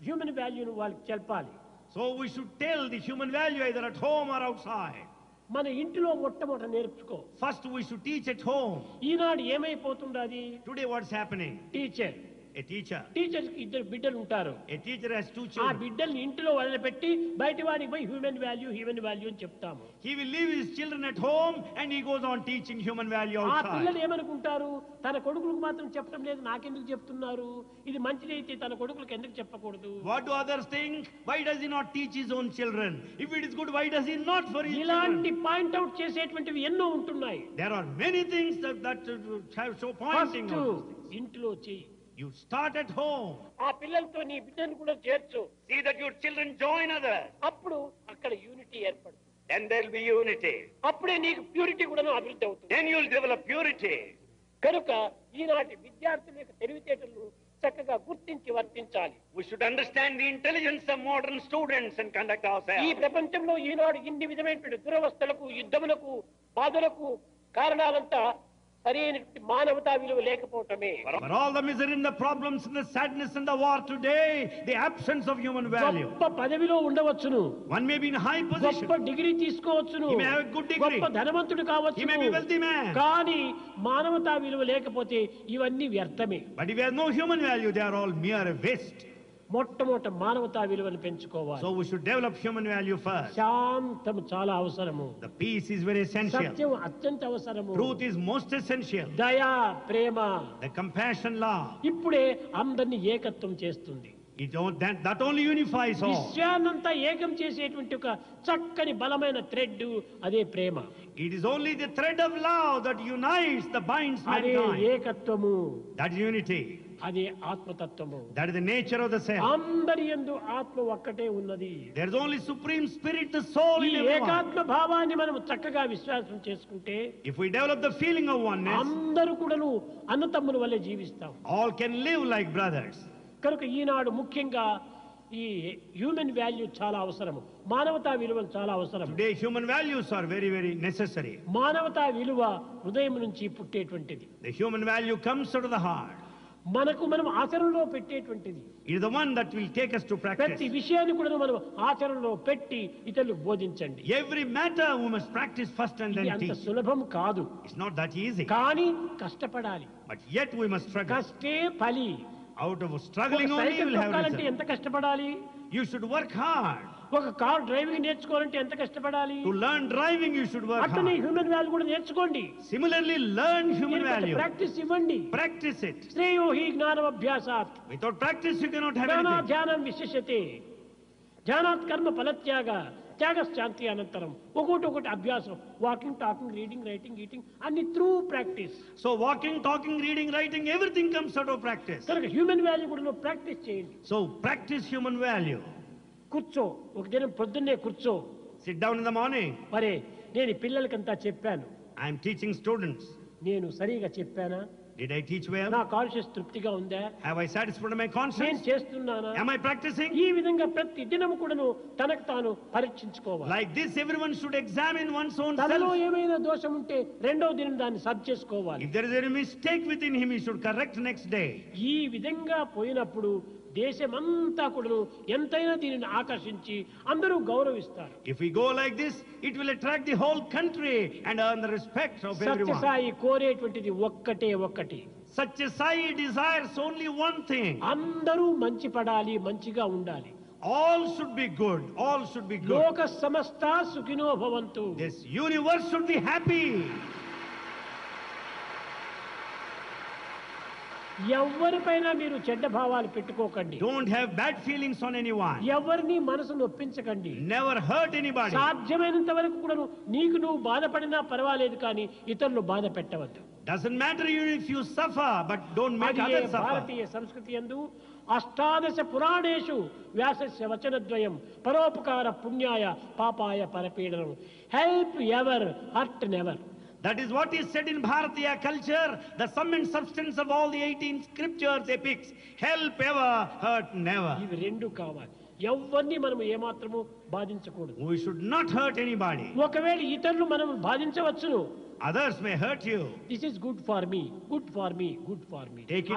హ్యూమన్ వాల్యూను వాళ్ళకి చెప్పాలి. So we should tell the human value either at home or outside. మన ఇంటిలో మొట్టమొదట నేర్చుకో. First we should teach at home. ఈనాడు ఏమైపోతుండాది? Today what's happening? Teacher A teacher. Teacher కి 2 బిడ్డలు ఉంటారు. A teacher has 2 ఆ children. బిడ్డల్ని ఇంటిలో వదిలిపెట్టి బయట వాడికి పోయి హ్యూమన్ వాల్యూ అని చెప్తాము. He will leave his children at home and he goes on teaching human value ఆ పిల్లలు outside. ఏమనుకుంటారు? తన కొడుకులకు మాత్రం చెప్పడం లేదు, నాకెందుకు చెప్తున్నారు? ఇది మంచిదైతే తన కొడుకులకు ఎందుకు చెప్పకూడదు? What do others think? Why does he not teach his own children? If it is good, why does he not for his ఇలాంటి children? పాయింట్ అవుట్ చేసేటువంటివి ఎన్నో ఉంటున్నాయి. There are many things that have so pointing first out. ఇంట్లో చెయ్యి. You start at home. ఆ పిల్లలతో నీ బిడ్డను కూడా చేర్చు. See that your children join others. అప్పుడు అక్కడ యూనిటీ ఏర్పడుతుంది. Then there will be unity. అప్పుడే నీకు ప్యూరిటీ కూడా అభివృద్ధి అవుతుంది. Then you will develop purity. కనుక ఈనాటి విద్యార్థుల యొక్క తెలివితేటలను చక్కగా గుర్తించి వర్తించాలి. We should understand the intelligence of modern students and conduct ఈ ourselves. ప్రపంచంలో ఈనాడు ఇన్ని విధమైనటువంటి దురవస్థలకు, యుద్ధములకు, బాధలకు కారణాలంతా సరైనటువంటి మానవతా విలువ లేకపోవటమే. For all the misery and the problems and the sadness and the war today, the absence of human value. గొప్ప పదవిలో ఉండవచ్చును, One may be in high position. గొప్ప డిగ్రీ తీసుకోవచ్చును, He may have a good degree. గొప్ప ధనవంతుడు కావచ్చు, He may be wealthy man. కానీ మానవతా విలువ లేకపోతే ఇవన్నీ వ్యర్థమే. But if we have no human value, they are all mere waste. మొట్టమొదట మానవతా విలువను పెంచుకోవాలి. So we should develop human value first. శాంతం చాలా అవసరము, The peace is very essential. సత్యం అత్యంత అవసరము, Truth is most essential. దయ, ప్రేమ The compassion, love. ఇప్పుడే అందరినీ ఏకత్వం చేస్తుంది. That only unifies all. విశ్వాన్నంతా ఏకం చేసేటువంటి ఒక చక్కని బలమైన థ్రెడ్ అదే ప్రేమ. It is only the thread of love that unites, that binds అదే mankind. ఏకత్వము, That is unity. అదే ఆత్మతత్వము. That is the nature of the self. అందరి యందు ఆత్మ ఒక్కటే ఉన్నది. There is only supreme spirit, the soul ఈ in everyone. ఏకాత్మ భావాన్ని మనం చక్కగా విశ్వాసం చేసుకుంటే If we develop the feeling of oneness, అందరూ కూడాను అన్నతమ్ముల వల్లే జీవిస్తాం. all can live like brothers. కనుక ఈనాడు ముఖ్యంగా ఈ హ్యూమన్ వాల్యూ చాలా అవసరము, మానవతా విలువలు చాలా అవసరం. Today human values are very, very necessary. మానవతా విలువ హృదయం నుంచి పుట్టేటువంటిది. The human value comes out of the heart. మనకు మనం ఆచరణలో పెట్టేటువంటిది. It is the one that will take us to practice. ప్రతి విషయాన్ని కూడా మనం ఆచరణలో పెట్టి ఇతరులకు బోధించండి. Every matter we must practice first and ఇది then అంత teach. సులభం కాదు, It's not that easy. కానీ కష్టపడాలి. But yet we must struggle. కష్టే ఫలి. Out of ఒక struggling only you cycle will have తొక్కాలంటే result. ఎంత కష్టపడాలి, You should work hard. ఒక కార్ డ్రైవింగ్ నేర్చుకోవాలంటే ఎంత కష్టపడాలి. To learn driving you should work అట్లనే hard. హ్యూమన్ వాల్యూ కూడా నేర్చుకోండి. Similarly, learn human value. Practice ఇవ్వండి. Practice it. శ్రేయో హి జ్ఞానం అభ్యాసాత్, Without practice you cannot have జ్ఞానా anything. ధ్యానం విశిష్యతే, ధ్యానాత్ కర్మ ఫలత్యాగ, త్యాగశాంతి అనంతరం. ఒకటి అభ్యాసం, walking, talking, reading, writing, eating అన్ని through practice. So walking, talking, reading, writing, everything comes out of practice. కనుక హ్యూమన్ వాల్యూ కూడా ప్రాక్టీస్ చేయండి. So practice human value. కూర్చో, ఒక దినం పొద్దున్నే కూర్చో. Sit down in the morning. మరే నేను ఈ పిల్లలకంతా చెప్పాను, I am teaching students. నేను సరిగా చెప్పానా, Did I teach well? నా కాన్షియస్ తృప్తిగా ఉందా, Have I satisfied my నేను conscience? చేస్తున్నానా. Am I practicing? ఈ విధంగా ప్రతి దినము కూడాను తనకు తాను పరీక్షించుకోవాలి. Like this, everyone should examine one's own తనలో self. ఏమైనా దోషం ఉంటే రెండో దినం దాన్ని సరి చేసుకోవాలి. If there is any mistake within him, he should correct next day. ఈ విధంగా పోయినప్పుడు దేశమంతా కూడా ఎంతైనా దీనిని ఆకర్షించి అందరూ గౌరవిస్తారు. If we go like this, it will attract the whole country and earn the respect of everyone. Sathya Sai కోరేటువంటిది ఒక్కటి. Satya Sai desires only one thing. అందరూ మంచి పడాలి, మంచిగా ఉండాలి. All should be good. All should be good. లోక సమస్త సుఖినో భవంతు. This universe should be happy. ఎవరిపైన మీరు చెడ్డ భావాలు పెట్టుకోకండి. Don't have bad feelings on anyone. ఎవరిని మనసు నొప్పించకండి. Never hurt anybody. సాధ్యమైనంత వరకు కూడా నీకు నువ్వు బాధపడినా పర్వాలేదు, కానీ ఇతరులు బాధ పెట్టవద్దు. Doesn't matter even if you suffer, but don't make అది others suffer. భారతీయ సంస్కృతి యందు అష్టాదశ పురాణేషు వ్యాసస్య వచనద్వయం పరోపకార పుణ్యాయ పాపాయ పరపీడనం. Help ever, hurt never. That is what is said in Bharatiya culture, the sum and substance of all the 18 scriptures, epics. Help ever, hurt never. ఇవి రెండు కావాలి. ఎవరిని మనం ఏమాత్రము బాధించకూడదు. We should not hurt anybody. ఒకవేళ ఇతరులు మనం బాధించవచ్చును. Others may hurt you. This is good for me, good for me, good for me. Take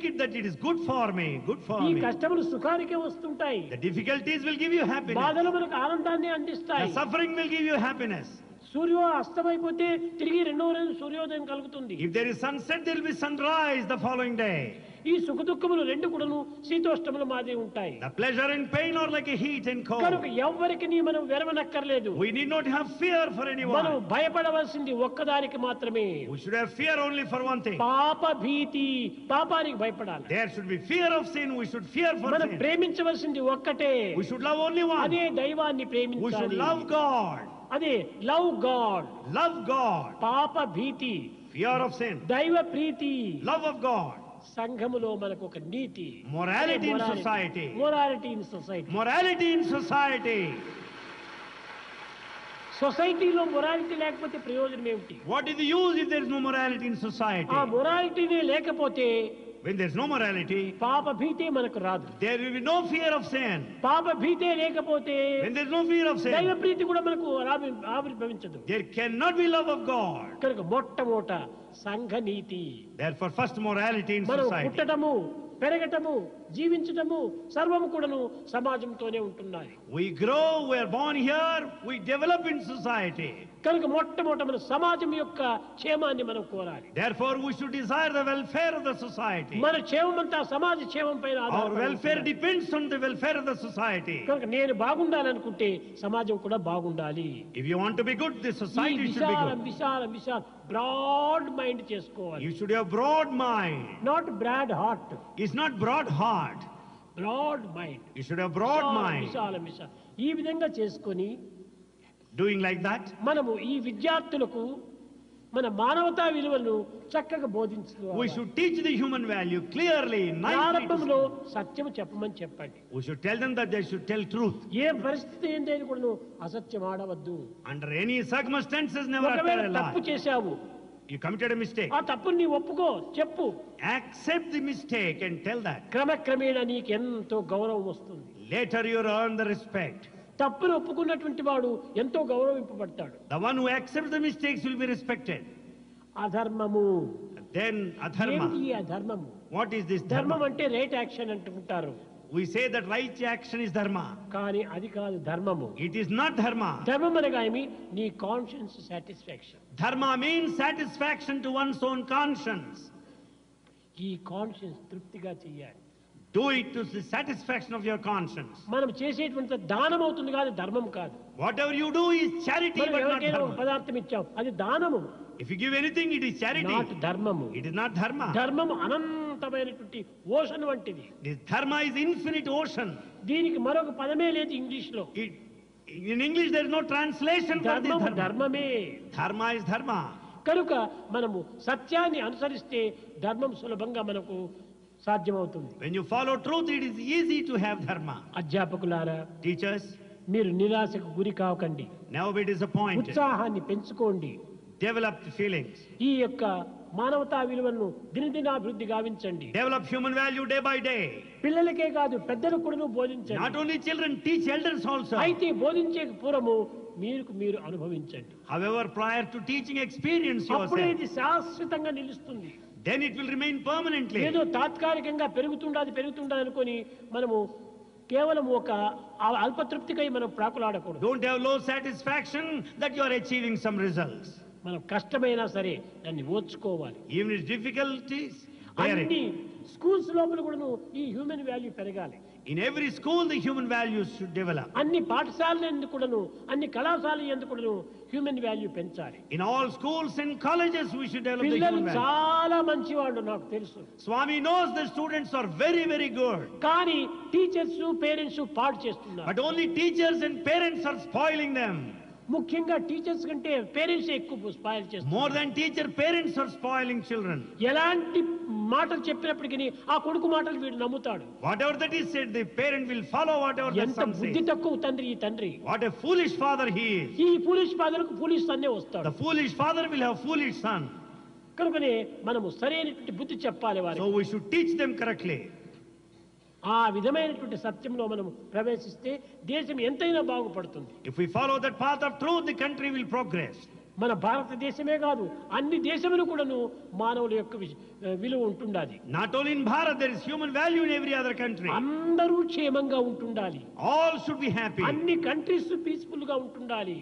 it that it is good for me, good for ఈ me. కష్టములు సుఖానికే వస్తుంటాయి. The difficulties will give you happiness. బాధలు మనకు ఆనందాన్ని అందిస్తాయి. The suffering will give you happiness. సూర్యో అస్తమైపోతే తిరిగి రెండో రోజు సూర్యోదయం కలుగుతుంది. If there is sunset, there will be sunrise the following day. ఈ సుఖ దుఃఖములు రెండు కూడాను శీతోష్ణముల మాదిరి ఉంటాయి. The pleasure and pain are like a heat and cold. కనుక ఎవ్వరికి మనం వెరవనక్కర్లేదు. We need not have fear for మనం anyone. భయపడవలసింది ఒక్కదానికి మాత్రమే. We should have fear only for one thing. పాప భీతి, పాపానికి భయపడాలి. There should be fear of sin. We should fear for మనం sin. ప్రేమించవలసింది ఒక్కటే. We should love only one. అదే దైవాన్ని We should ప్రేమించాలి. love God. అదే లవ్ గాడ్. Love God. పాప భీతి, Fear of sin. దైవ ప్రీతి. Love of God. సంఘములో మనకు ఒక నీతి. Morality in society. Morality in society. Morality in society. సొసైటీలో మొరాలిటీ లేకపోతే ప్రయోజనం ఏమిటి? What is the use if there is no morality in society? ఆ మొరాలిటీనే లేకపోతే when there's no morality, పాప భీతే మనకు రాదు. there will be no fear of sin. పాప భీతే లేకపోతే When there's no fear of దైవ sin, ప్రీతి కూడా మనకు ఆవిర్భవించదు. there cannot be love of God. కనుక మొట్టమొదట సంఘ నీతి. Therefore, first morality in మనం society. పుట్టడము, పెరగటము, జీవించటము సర్వము కూడాను సమాజంతోనే ఉంటున్నాయి. We grow, we are born here, we develop in society. కనుక మొట్టమొదట మన సమాజం యొక్క క్షేమాన్ని మనం కోరాలి. Therefore, we should desire the welfare of the society. మన క్షేమం అంతా సమాజ క్షేమం పైన Our ఆధారపడి welfare ఉంటుంది. depends on the welfare of the society. కనుక నేను బాగుండాలనుకుంటే సమాజం కూడా బాగుండాలి. If you want to be good, the ఈ society should be విశాలం good. విశాలం విశాలం బ్రాడ్ మైండ్ చేసుకోవాలి. You should have broad mind. Not broad heart, It's not broad heart. Broad mind. You should have broad mind. విశాలం విశాలం ఈ విధంగా చేసుకొని Doing like that, మనము ఈ విద్యార్థులకు మన మానవతా విలువలను చక్కగా we బోధించుకోవాలి. should teach the human value clearly, nicely. ప్రారంభంలో సత్యము చెప్పమని చెప్పండి. We should tell them that they should tell truth. ఏ పరిస్థితి ఏంటని కూడా అసత్యం ఆడవద్దు. Under any circumstances, never utter ఒకవేళ a తప్పు lie. చేశావు, You committed a mistake. ఆ తప్పుని నీ ఒప్పుకో, చెప్పు. Accept the mistake and tell that. క్రమక్రమేణా నీకు ఎంతో గౌరవం వస్తుంది. Later you earn the respect. తప్పును ఒప్పుకున్నటువంటి వాడు ఎంతో గౌరవింపబడతాడు. The one who accepts the mistakes will be respected. అధర్మము. Then adharma. ఏమిటి ఈ అధర్మము? What is this ధర్మం dharma? అంటే రైట్ యాక్షన్ అంటుంటారు, We say that right action is dharma. కానీ అది కాదు ధర్మము. It is not dharma. ధర్మం అనగా ఏమి? నీ conscience satisfaction. Dharma means satisfaction to one's own conscience. ఈ కాన్షియన్స్ తృప్తిగా చెయ్యాలి. Do it to the satisfaction of your conscience. మనం చేసేటువంటి దానం అవుతుంది కాదు, ధర్మం కాదు. Whatever you do is charity, మనం but not ఎవరికైనా ఒక dharma. పదార్థం ఇచ్చాం, అది దానము, If you give anything, it is charity. Not ధర్మము. It is not dharma. ధర్మము అనంతమైనటువంటి ఓషన్ వంటిది. This dharma is infinite ocean. దీనికి మరొక పదమే లేదు ఇంగ్లీష్ లో. It, in English, there is no translation for this ధర్మము dharma. ధర్మమే. Dharma is dharma. కనుక మనము సత్యాన్ని అనుసరిస్తే ధర్మం సులభంగా మనకు సాధ్యమవుతుంది. When you follow truth, it is easy to have dharma. అధ్యాపకులారా, Teachers, మీరు నిరాశకు గురి కాకండి. never be disappointed. ఉత్సాహాన్ని పెంచుకోండి. Develop the feelings. ఈ యొక్క మానవతా విలువలను దినదినాభివృద్ధి గావించండి. Develop human value day by day. పిల్లలకే కాదు పెద్దలకు కూడా Not బోధించండి. only children, teach elders also. అయితే బోధించే పూర్వము మీరు అనుభవించండి. However, prior to teaching, experience అప్పుడే yourself. ఇది శాశ్వతంగా నిలుస్తుంది. Then it will remain permanently. ఏదో తాత్కాలికంగా పెరుగుతుండదు అనుకొని మనము కేవలం ఒక అల్పతృప్తికై మనం ప్రాకులాడకూడదు. Don't have low satisfaction that you are achieving some results. మనం కష్టమైనా సరే దాన్ని ఓర్చుకోవాలి. Even its difficulties, bear అన్ని it. స్కూల్స్ లోపల కూడాను ఈ హ్యూమన్ వాల్యూ పెరగాలి. In every school, the human values should develop. అన్ని పాఠశాలల ఎందుకు కూడాను, అన్ని కళాశాలల ఎందుకు కూడాను హ్యూమన్ వాల్యూ పెంచాలి. In all schools and colleges, we should develop the పిల్లలు human value. చాలా మంచివాళ్ళు నాకు తెలుసు, Swami knows the students are very, very good. కానీ టీచర్స్ పేరెంట్స్ పాడు చేస్తున్నారు. But only teachers and parents are spoiling them. ముఖ్యంగా టీచర్స్ కంటే పేరెంట్స్ ఎక్కువ స్పాయిల్ చేస్తున్నారు. More than teacher, parents are spoiling children. ఎలాంటి మాటలు చెప్పినప్పటికీ ఆ కొడుకు మాటలు వీడు నమ్ముతాడు. Whatever that is said, the parent will follow whatever the ఎంత son బుద్ధి says. తక్కువ తండ్రి ఈ తండ్రి. What a foolish father he is. ఈ ఫూలిష్ ఫాదర్కు ఫూలిష్ సన్నే వస్తాడు. The foolish father will have foolish son. కనుకనే మనము సరైనటువంటి బుద్ధి చెప్పాలి వారికి. So we should teach them correctly. ఆ విధమైనటువంటి సత్యంలో మనం ప్రవేశిస్తే దేశం ఎంతైనా బాగుపడుతుంది. If we follow that path of truth, the country will progress. మన భారతదేశమే కాదు, అన్ని దేశములు కూడాను మానవుల యొక్క విలువ ఉంటుండాలి. Not only in Bharat, there is human value in every other country. అందరూ క్షేమంగా ఉంటుండాలి. All should be happy. అన్ని కంట్రీస్ పీస్ఫుల్ గా ఉంటుండాలి.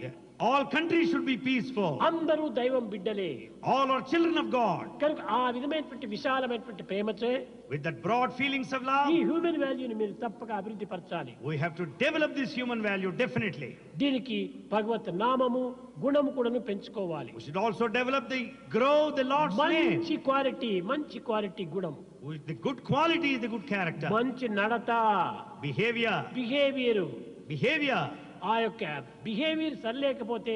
All countries should be peaceful. అందరూ దైవం బిడ్డలే. All are children of God. కనుక ఆ విధమైనటువంటి విశాలమైనటువంటి ప్రేమచే With that broad feelings of love, ఈ హ్యూమన్ వాల్యూని మీరు తప్పక అభివృద్ధి పరచాలి. we have to develop this human value definitely. దీనికి భగవత్ నామము గుణము కూడాను పెంచుకోవాలి. We should also develop grow the Lord's name. మంచి క్వాలిటీ గుణము. The good quality is the good character. మంచి నడత, Behavior. ఆ యొక్క బిహేవియర్ సరిలేకపోతే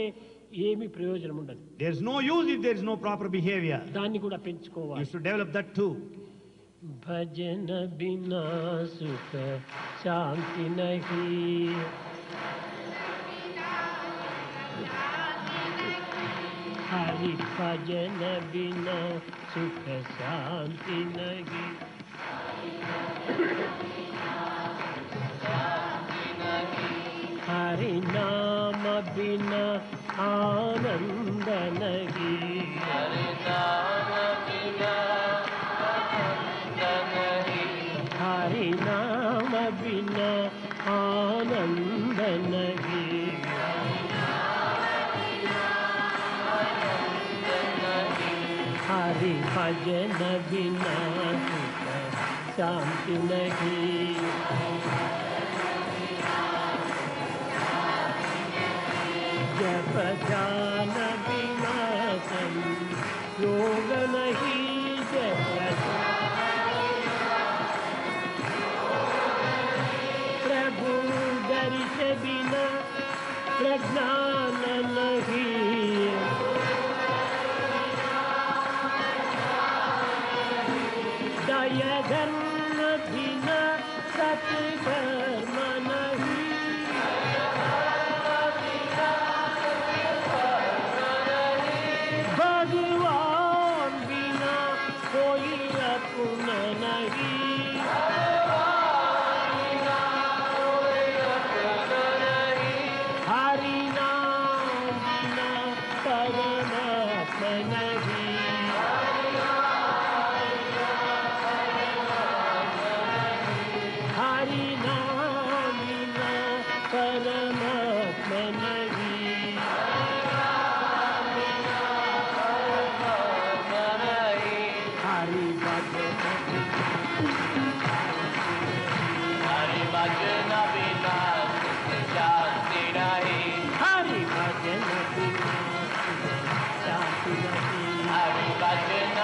ఏమీ ప్రయోజనం ఉండదు. There's no use if there is no proper behavior. దాన్ని కూడా You పెంచుకోవాలి. should develop that too. భజన బినా సుఖ శాంతి నహీ, हरि भजन बिना सुख शांति नहीं। हरि नाम बिना आनंद नहीं। हरि नाम बिना आनंद नहीं। हरि नाम बिना आनंद नहीं। हरि भजन बिना सुख शांति नहीं। जप ध्यान बिना योग नहीं। जप प्रभु दर्श बिना प्रज्ञान नहीं। दय धर्म बिना सत्कर्म नहीं। भगवान बिना कोई अपना नहीं। हरि नाम बिना परमात्मा नहीं। हरि नाम बिना परमात्मा नहीं। हरि भजन हरि भजन बिना शांति नहीं। हरि भजन बिना शांति नहीं। हरि भजन बिना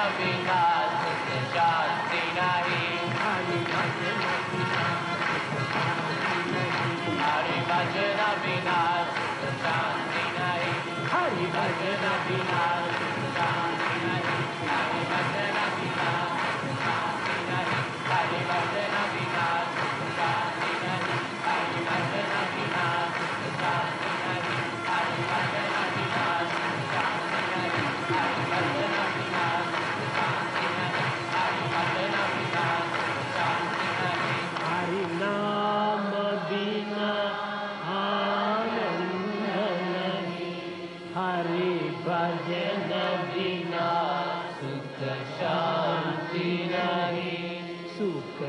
शांति नहीं। हरि भजन बिना हरि भजन बिना शांति नहीं। हरि भजन बिना शांति नहीं। हरि भजन बिना शांति नहीं। हरि भजन बिना शांति नहीं। हरि भजन बिना शांति नहीं। हरि भजन बिना शांति नहीं। हरि भजन बिना शांति नहीं। हरि भजन बिना शांति नहीं। हरि नाम बिना आनंद नहीं। हरि भजन बिना सुख शांति नहीं। सुख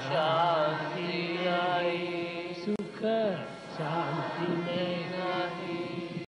शांति नहीं। सुख शांति नहीं।